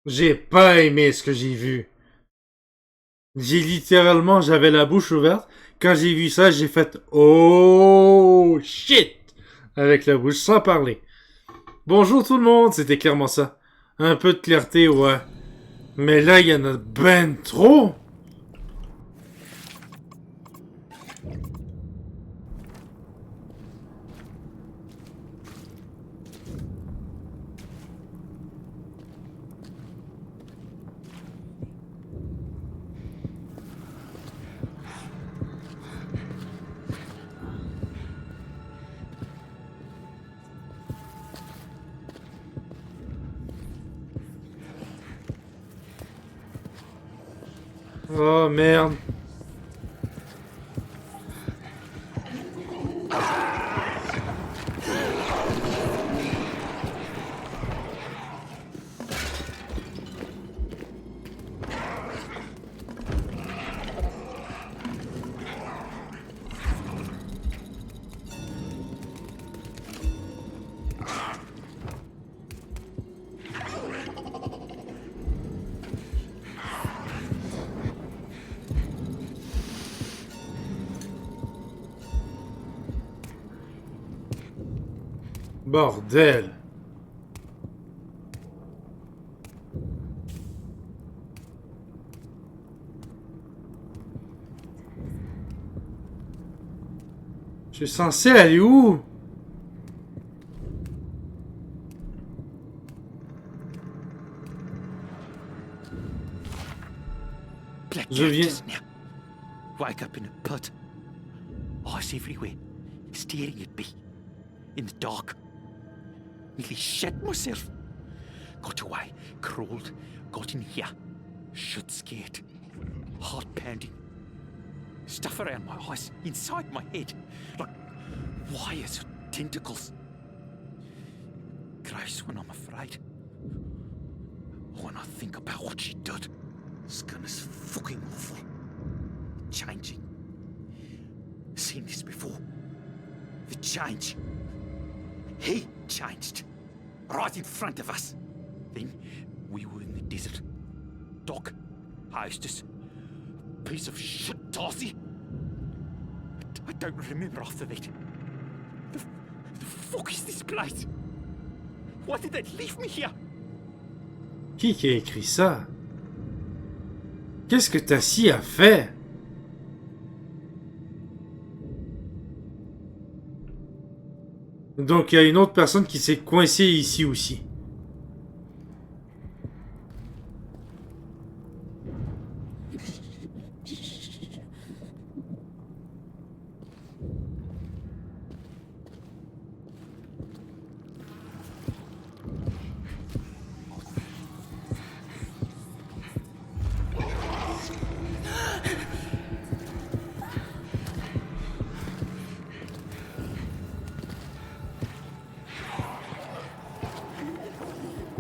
J'ai pas aimé ce que j'ai vu. J'avais la bouche ouverte. Quand j'ai vu ça, j'ai fait oh shit avec la bouche sans parler. Bonjour tout le monde, c'était clairement ça. Un peu de clarté, ouais. Mais là, il y en a ben trop. Oh merde. Bordel. Je suis censé aller où? Je viens. Wake up in a put. Eyes everywhere, staring at me. In the dark. Nearly shit myself. Got away, crawled, got in here. Shit scared. Heart pounding. Stuff around my eyes, inside my head. Like wires or tentacles. Gross when I'm afraid. When I think about what she did. Skin is fucking awful. Changing. Seen this before. The change. He changed. Right in front of us. Then we were in the desert. Doc, hostess, piece of shit, Darcy. I don't remember after that. The fuck is this place? Why did they leave me here? Qui a écrit ça? Qu'est-ce que Tassi a fait? Donc il y a une autre personne qui s'est coincée ici aussi.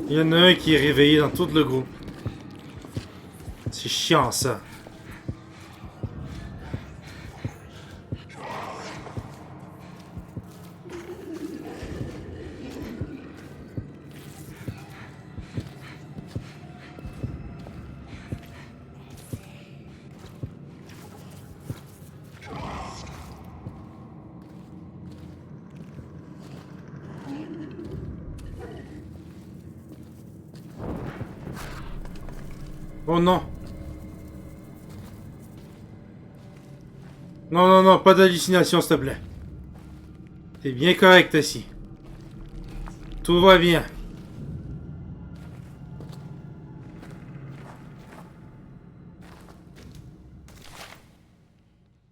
Il y en a un qui est réveillé dans tout le groupe. C'est chiant ça. Oh non. Non, non, non, pas d'hallucination, s'il te plaît. T'es bien correct ici. Tout va bien.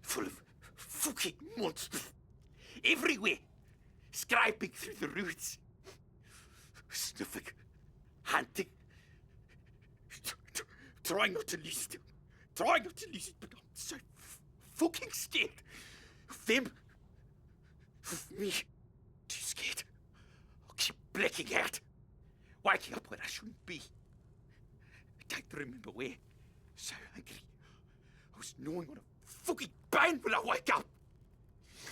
Full of fucking monsters. Everywhere. Scraping through the roots. Sniffing. Hunting. Trying not to lose them. Trying not to lose it, but I'm so fucking scared. Of them. Of me. Too scared. I'll keep blacking out. Waking up when I shouldn't be. I don't remember where. So hungry. I was gnawing on a fucking bone when I wake up.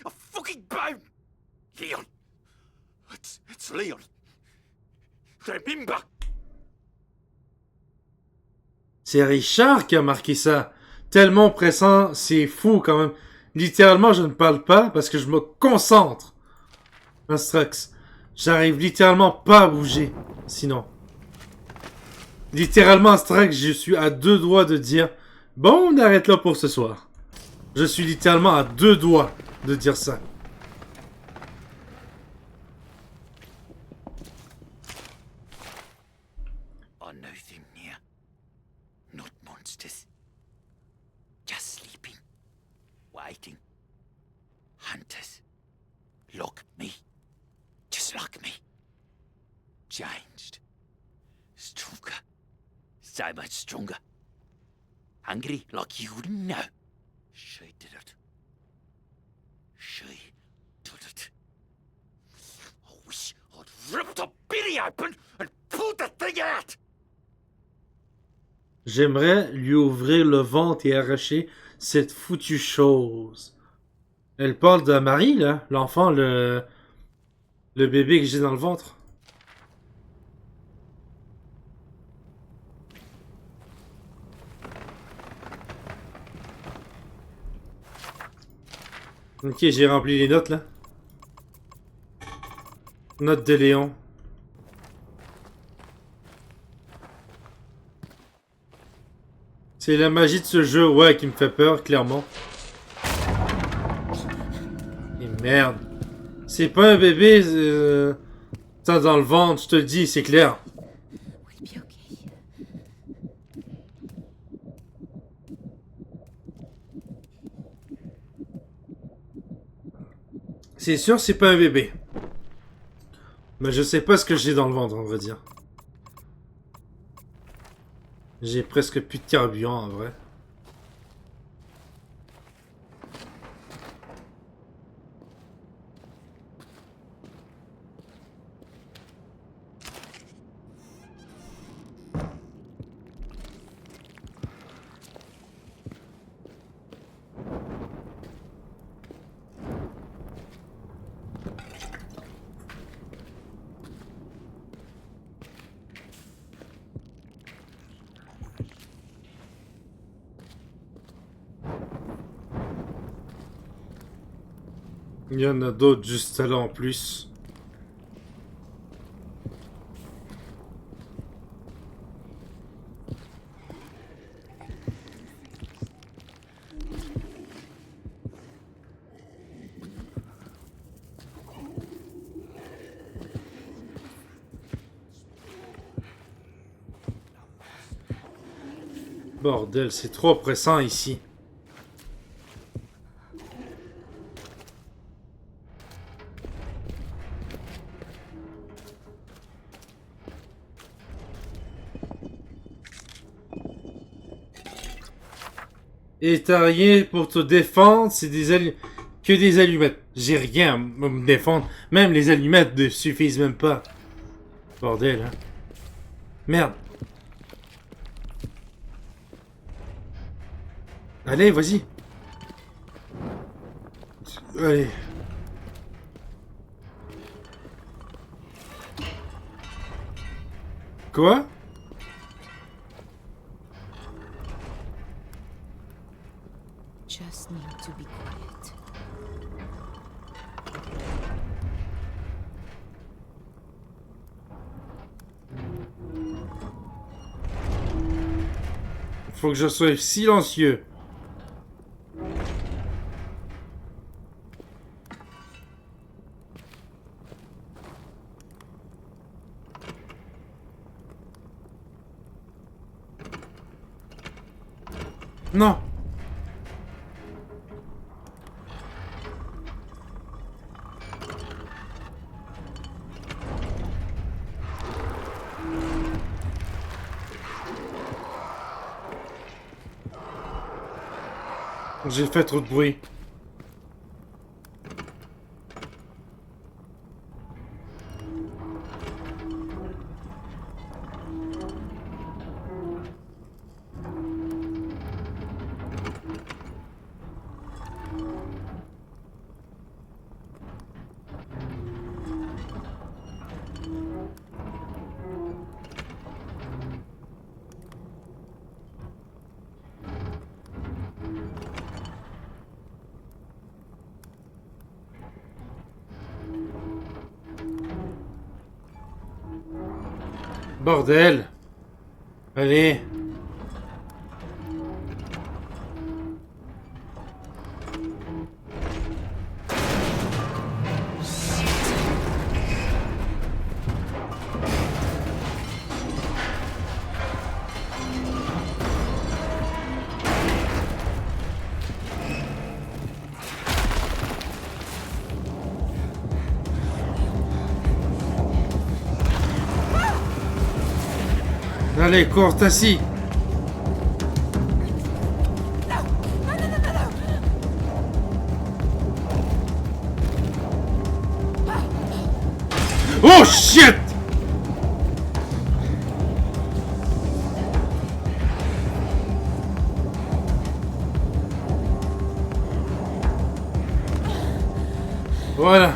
A fucking bone. Leon. It's Leon. Remember. C'est Richard qui a marqué ça. Tellement pressant, c'est fou quand même. Littéralement, je ne parle pas parce que je me concentre. Instrax. J'arrive littéralement pas à bouger. Sinon. Littéralement, Instrax, je suis à 2 doigts de dire bon, on arrête là pour ce soir. Je suis littéralement à 2 doigts de dire ça. I know them near. Not monsters. Just sleeping. Waiting. Hunters. Like me. Just like me. Changed. Stronger. So much stronger. Hungry like you wouldn't know. She did it. She did it. I wish I'd ripped the belly open and pulled the thing out. J'aimerais lui ouvrir le ventre et arracher cette foutue chose. Elle parle de Marie, là. L'enfant, le bébé que j'ai dans le ventre. Ok, j'ai rempli les notes, là. Note de Léon. C'est la magie de ce jeu, ouais, qui me fait peur, clairement. Et merde. C'est pas un bébé... T'as dans le ventre, je te le dis, c'est clair. We'll be okay. C'est sûr, c'est pas un bébé. Mais je sais pas ce que j'ai dans le ventre, on va dire. J'ai presque plus de carburant, en vrai. Il y en a d'autres juste là en plus. Bordel, c'est trop oppressant ici. Et t'as rien pour te défendre, c'est que des allumettes. J'ai rien à me défendre. Même les allumettes ne suffisent même pas. Bordel, hein. Merde. Allez, vas-y. Allez. Quoi? Just need to be quiet. Faut que je sois silencieux. Non. J'ai fait trop de bruit. Bordel! Allez! Allez, cours, Tassi! Oh shit! Voilà.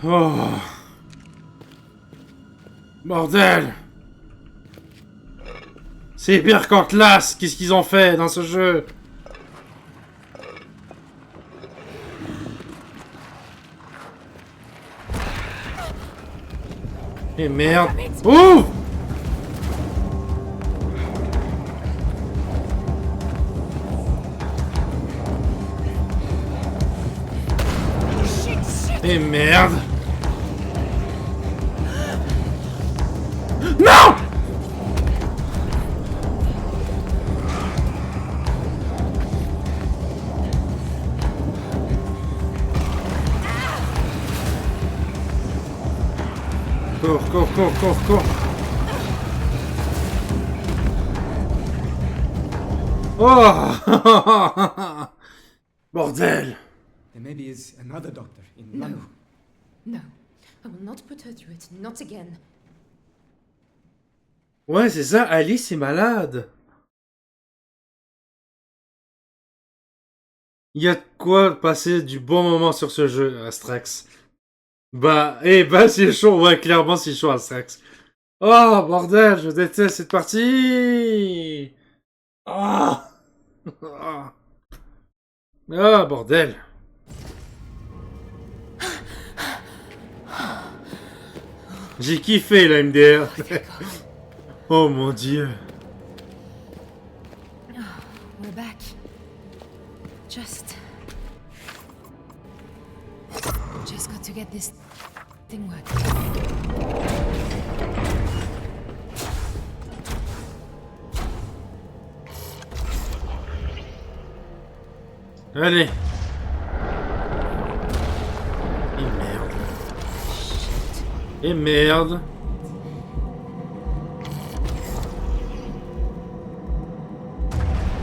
Oh. Bordel! C'est pire qu'Atlas! Qu'est-ce qu'ils ont fait dans ce jeu? Et merde! Ouvre! Et merde! Non! Cours, cours, cours, cours, cours. Oh! Bordel! There maybe is another doctor in No. London. No. I will not put her through it. Not again. Ouais, c'est ça, Alice est malade. Il y a de quoi passer du bon moment sur ce jeu, Astrax. Bah, c'est chaud, ouais, clairement c'est chaud, Astrax. Oh, bordel, je déteste cette partie. Ah, ah bordel. J'ai kiffé la MDR. Oh mon dieu. We're back. Just got to get this thing working. Allez. Et merde. Et merde.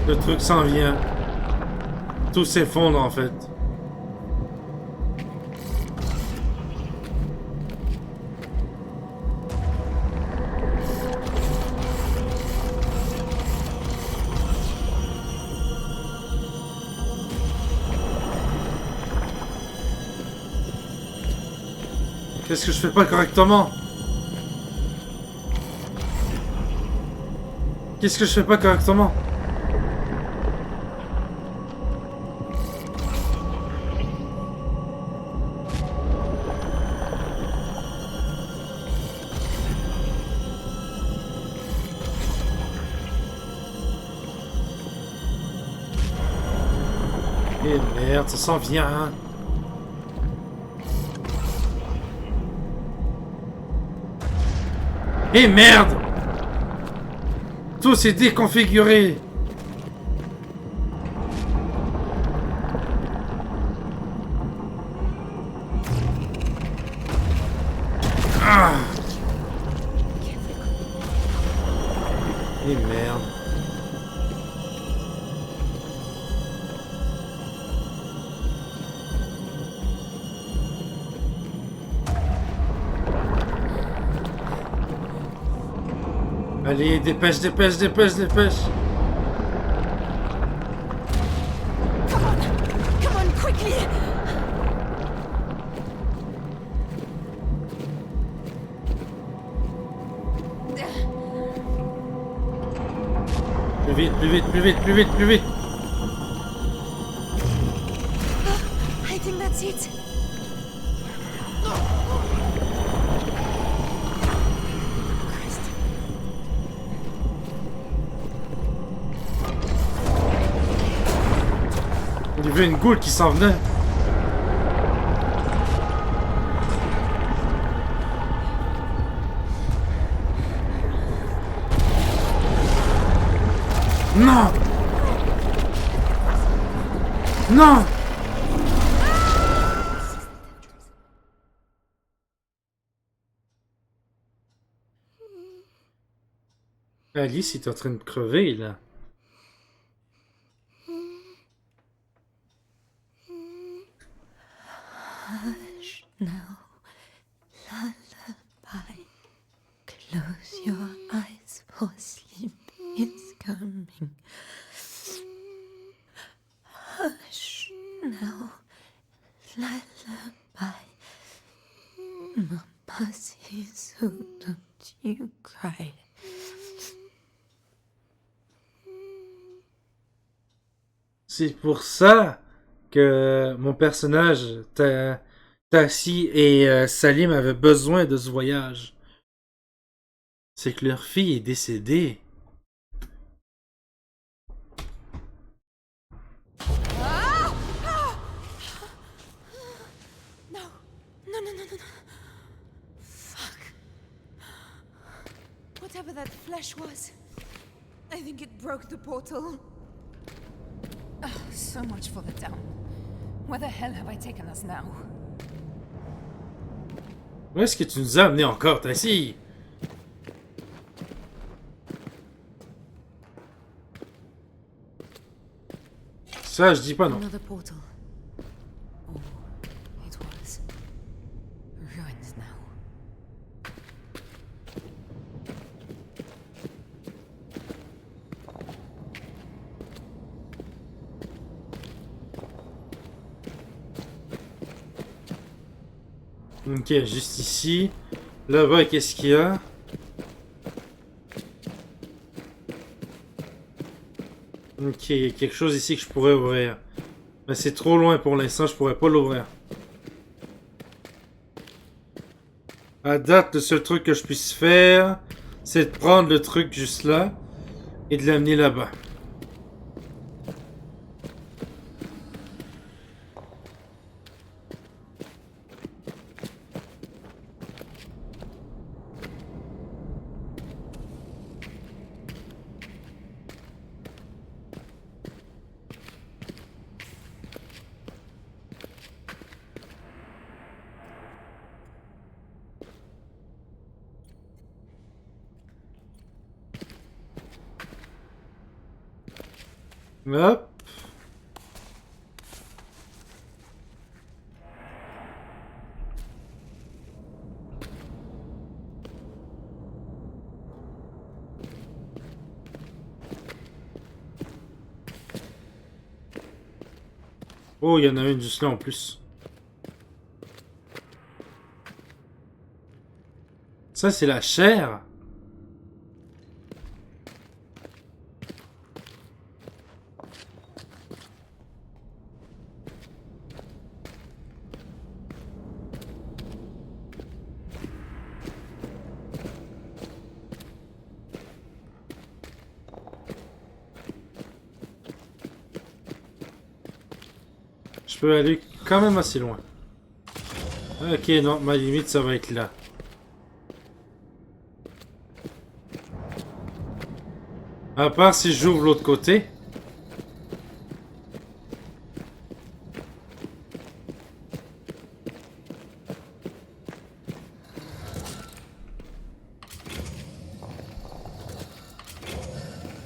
Le truc s'en vient. Tout s'effondre en fait. Qu'est-ce que je fais pas correctement? Qu'est-ce que je fais pas correctement? Eh merde, ça s'en vient. Eh merde! Tout s'est déconfiguré. Ah. Et merde. Allez, dépêche, dépêche, dépêche, dépêche. Come on, quickly! Plus vite, plus vite, plus vite, plus vite, plus vite. I think that's it. Christ. Il y avait une goule qui s'en venait. Non! Non! Alice est en train de crever, là. Hush now, lullaby. Close your eyes, for sleep is coming. Hush now, lullaby. Mama says so, don't you cry. C'est pour ça que mon personnage, Tassi et Salim avaient besoin de ce voyage. C'est que leur fille est décédée. No, no, no, no, no, no. Fuck. Whatever that flesh was, I think it broke the portal. Oh, so much for the down. Where the hell have I taken us now? Où est-ce que tu nous as amené encore, Tassi? Ça, je dis pas non. Another portal. Oh, it was ruined now. Ok, juste ici. Là-bas, qu'est-ce qu'il y a? Ok, il y a quelque chose ici que je pourrais ouvrir. Mais c'est trop loin pour l'instant, je pourrais pas l'ouvrir. À date, le seul truc que je puisse faire, c'est de prendre le truc juste là et de l'amener là-bas. Hop. Oh, il y en a une juste là en plus. Ça, c'est la chair. Je peux aller quand même assez loin. Ok, non, ma limite, ça va être là. À part si j'ouvre l'autre côté.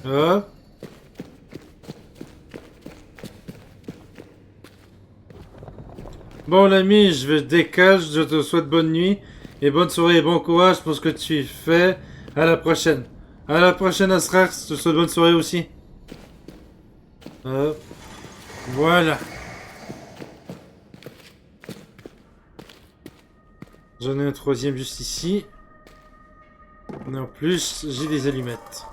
Hop. Bon l'ami, je vais décaler, je te souhaite bonne nuit et bonne soirée et bon courage pour ce que tu fais. À la prochaine. À la prochaine Asrar, je te souhaite bonne soirée aussi. Hop. Voilà. J'en ai un troisième juste ici. Et en plus, j'ai des allumettes.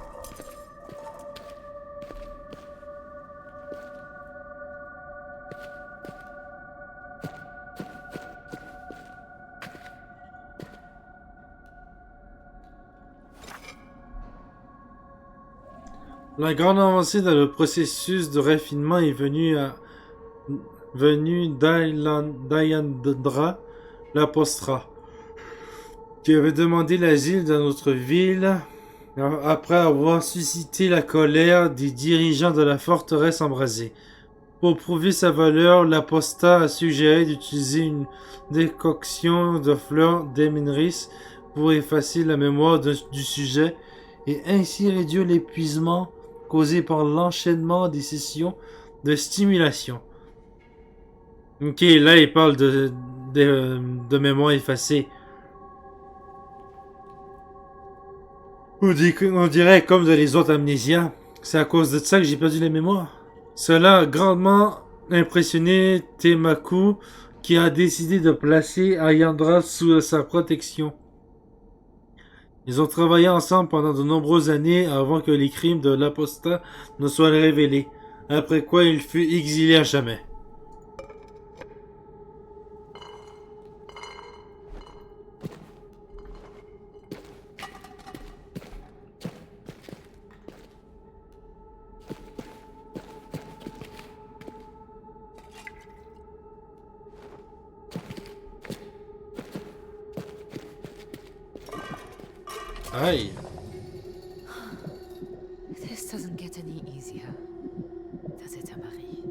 La grande avancée dans le processus de raffinement est venue d'Ayandra l'Apostra, qui avait demandé l'asile dans notre ville après avoir suscité la colère des dirigeants de la forteresse embrasée. Pour prouver sa valeur, l'apostat a suggéré d'utiliser une décoction de fleurs d'Eminris pour effacer la mémoire du sujet et ainsi réduire l'épuisement causé par l'enchaînement des sessions de stimulation. Ok, là il parle de mémoire effacée. On dirait comme de les autres amnésias. C'est à cause de ça que j'ai perdu la mémoire. Cela a grandement impressionné Temaku qui a décidé de placer Ayandra sous sa protection. Ils ont travaillé ensemble pendant de nombreuses années avant que les crimes de l'apostat ne soient révélés, après quoi il fut exilé à jamais. Aïe. This doesn't get any easier, does it, Amari?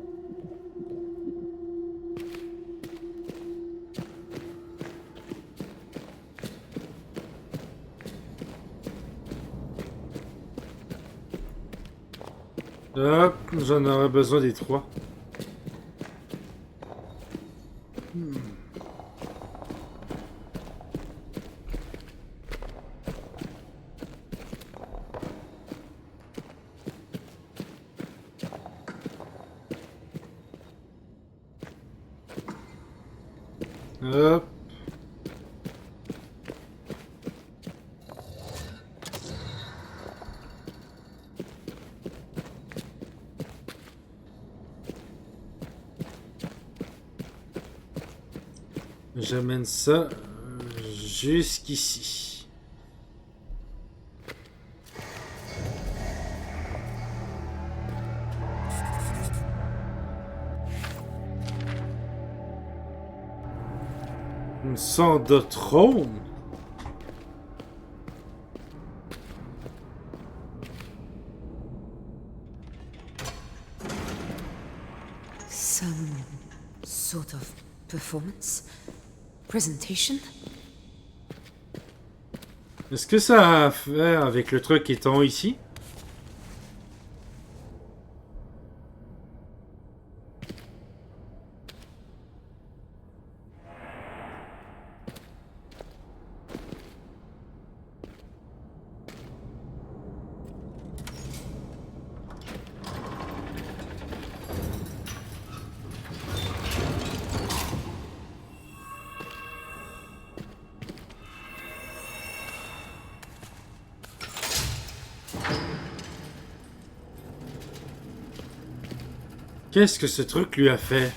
Hop, j'en aurais besoin des trois. Hop. J'amène ça jusqu'ici. Une sorte de trône. Some sort of performance? Presentation? Est-ce que ça a à faire avec le truc qui est en haut ici? Qu'est-ce que ce truc lui a fait?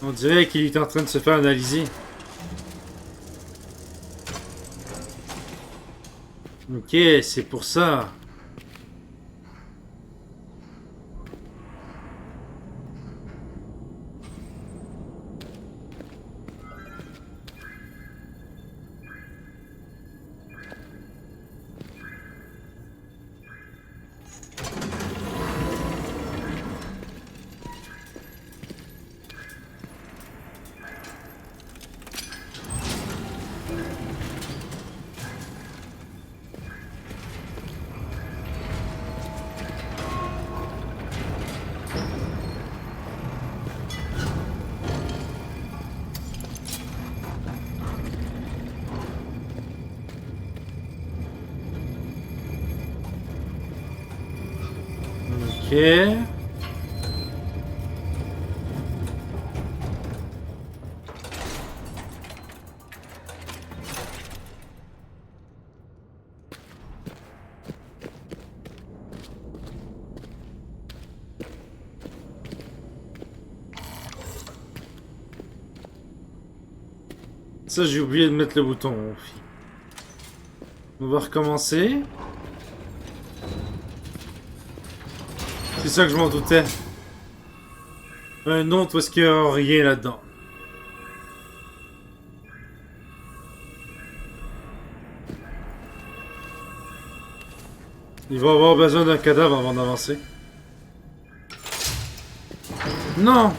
On dirait qu'il est en train de se faire analyser. Ok, c'est pour ça. Ok. Ça, j'ai oublié de mettre le bouton. On va recommencer. C'est ça que je m'en doutais. Un autre, est-ce qu'il n'y a rien là-dedans? Il va avoir besoin d'un cadavre avant d'avancer. Non!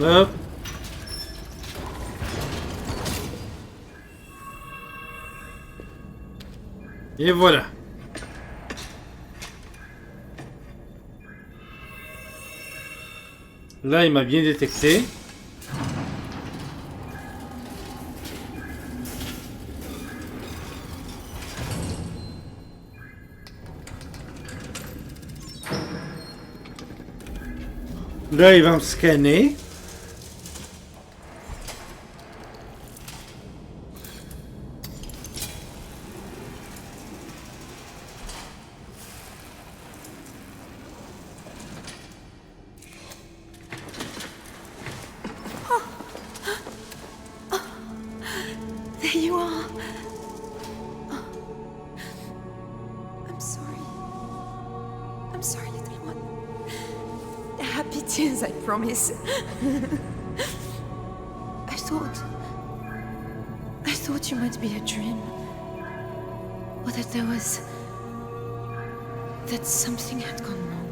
Hop. Et voilà. Là, il m'a bien détecté. Là, il va me scanner. There you are. I'm sorry. I'm sorry, little one. Happy tears, I promise. I thought you might be a dream. Or that that something had gone wrong.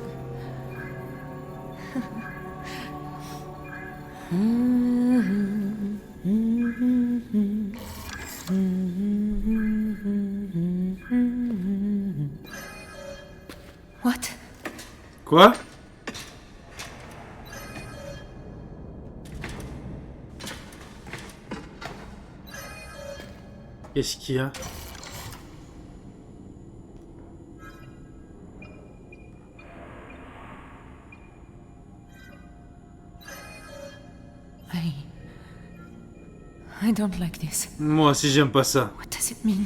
What? Quoi? Qu'est-ce qu'il y a? I don't like this. Moi aussi, j'aime pas ça. What does it mean?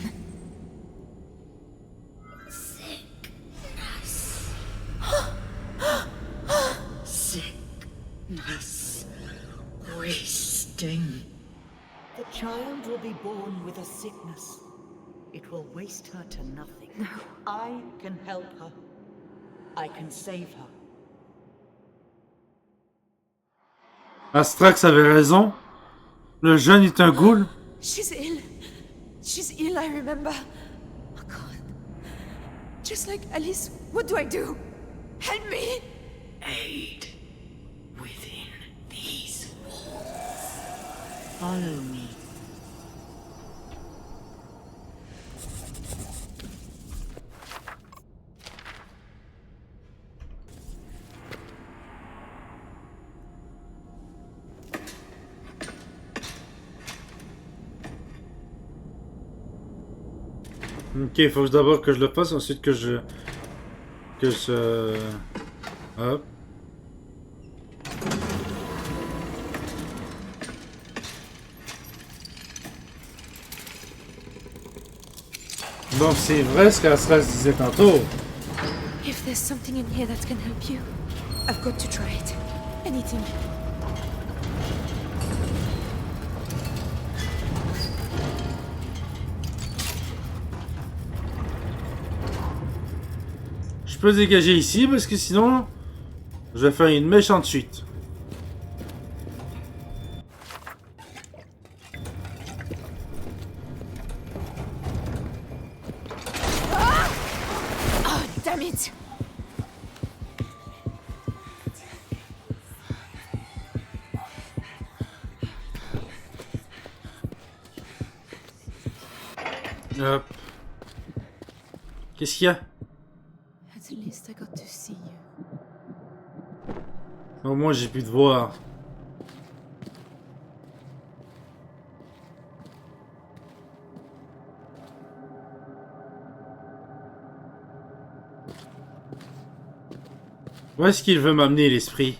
Sickness. Wasting. The child will be born with a sickness. It will waste her to nothing. No. I can help her. I can save her. Astrax avait raison. Le jeune est un ghoul. She's ill. She's ill, I remember. Oh God. Just like Alice, what do I do? Help me! Aid within these walls. Follow me. Ok, il faut d'abord que je le fasse, ensuite que je... Hop. Donc c'est vrai ce qu'Astra se disait tantôt. If there's something in here that can help you, I've got to try it. Anything. Je peux dégager ici parce que sinon, je vais faire une méchante chute. Oh, damn it! Hop. Qu'est-ce qu'il y a? At least I got to see you. Au moins j'ai pu te voir. Où est-ce qu'il veut m'amener l'esprit?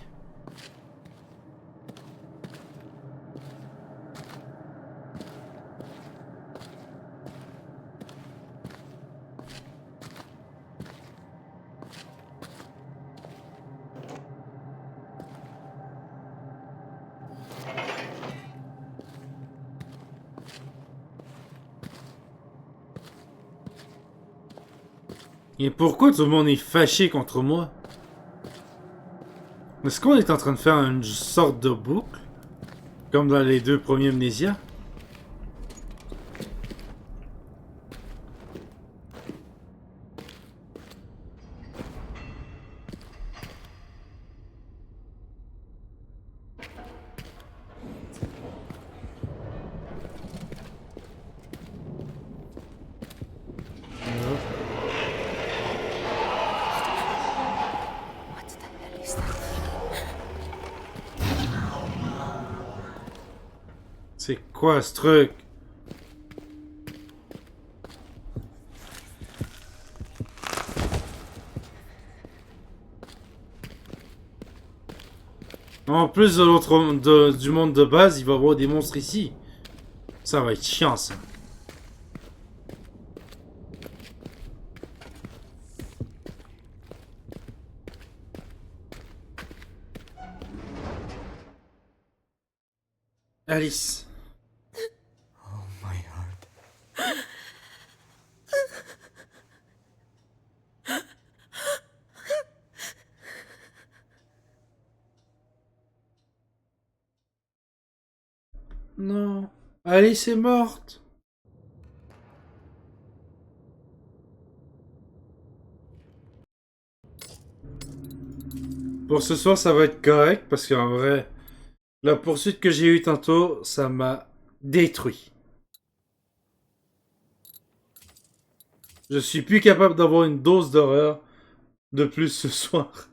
Et pourquoi tout le monde est fâché contre moi? Est-ce qu'on est en train de faire une sorte de boucle? Comme dans les deux premiers Amnesia? What the hell is that? C'est quoi ce truc? En plus de l'autre du monde de base, il va y avoir des monstres ici. Ça va être chiant ça. Alice. Oh, my heart. Non. Alice est morte. Pour ce soir, ça va être correct parce qu'en vrai, la poursuite que j'ai eue tantôt, ça m'a détruit. Je suis plus capable d'avoir une dose d'horreur de plus ce soir.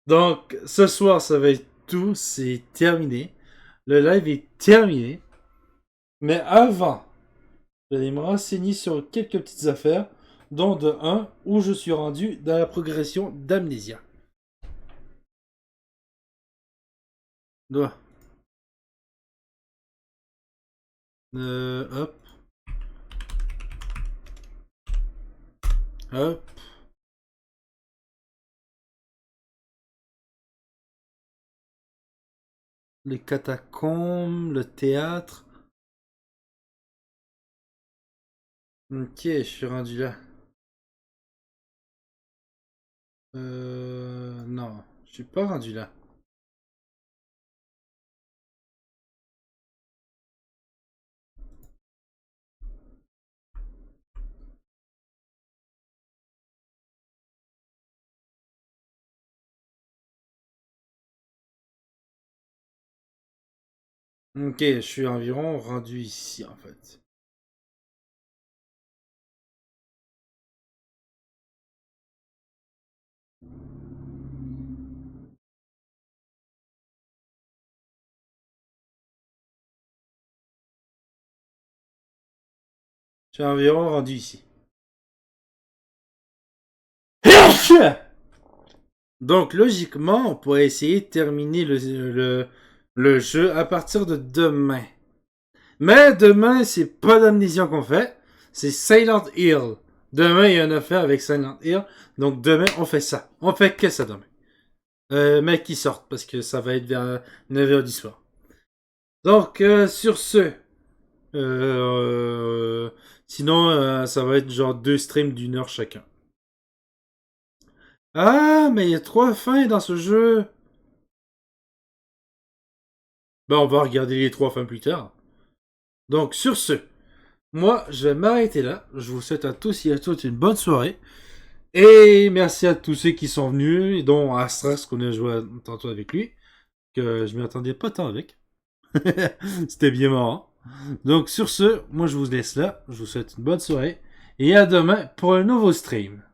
Donc, ce soir, ça va être tout. C'est terminé. Le live est terminé. Mais avant, j'allais me renseigner sur quelques petites affaires, dont de un où je suis rendu dans la progression d'Amnesia. Doigt. Hop. Hop. Les catacombes, le théâtre. Ok, je suis rendu là. Non, je suis pas rendu là. Ok, je suis environ rendu ici en fait. Je suis environ rendu ici. Donc logiquement, on pourrait essayer de terminer le jeu à partir de demain. Mais demain, c'est pas d'Amnésia qu'on fait. c'est Silent Hill. Demain, il y a une affaire avec Silent Hill. Donc demain, on fait ça. On fait que ça demain. Mais qui sortent, parce que ça va être vers 9h du soir. Donc, sur ce... sinon, ça va être genre 2 streams d'1 heure chacun. Ah, mais il y a 3 fins dans ce jeu. Ben, on va regarder les 3 fins plus tard. Donc, sur ce, moi, je vais m'arrêter là. Je vous souhaite à tous et à toutes une bonne soirée. Et merci à tous ceux qui sont venus, dont Astras, qu'on a joué tantôt avec lui, que je m'y attendais pas tant avec. C'était bien marrant. Donc, sur ce, moi, je vous laisse là. Je vous souhaite une bonne soirée. Et à demain pour un nouveau stream.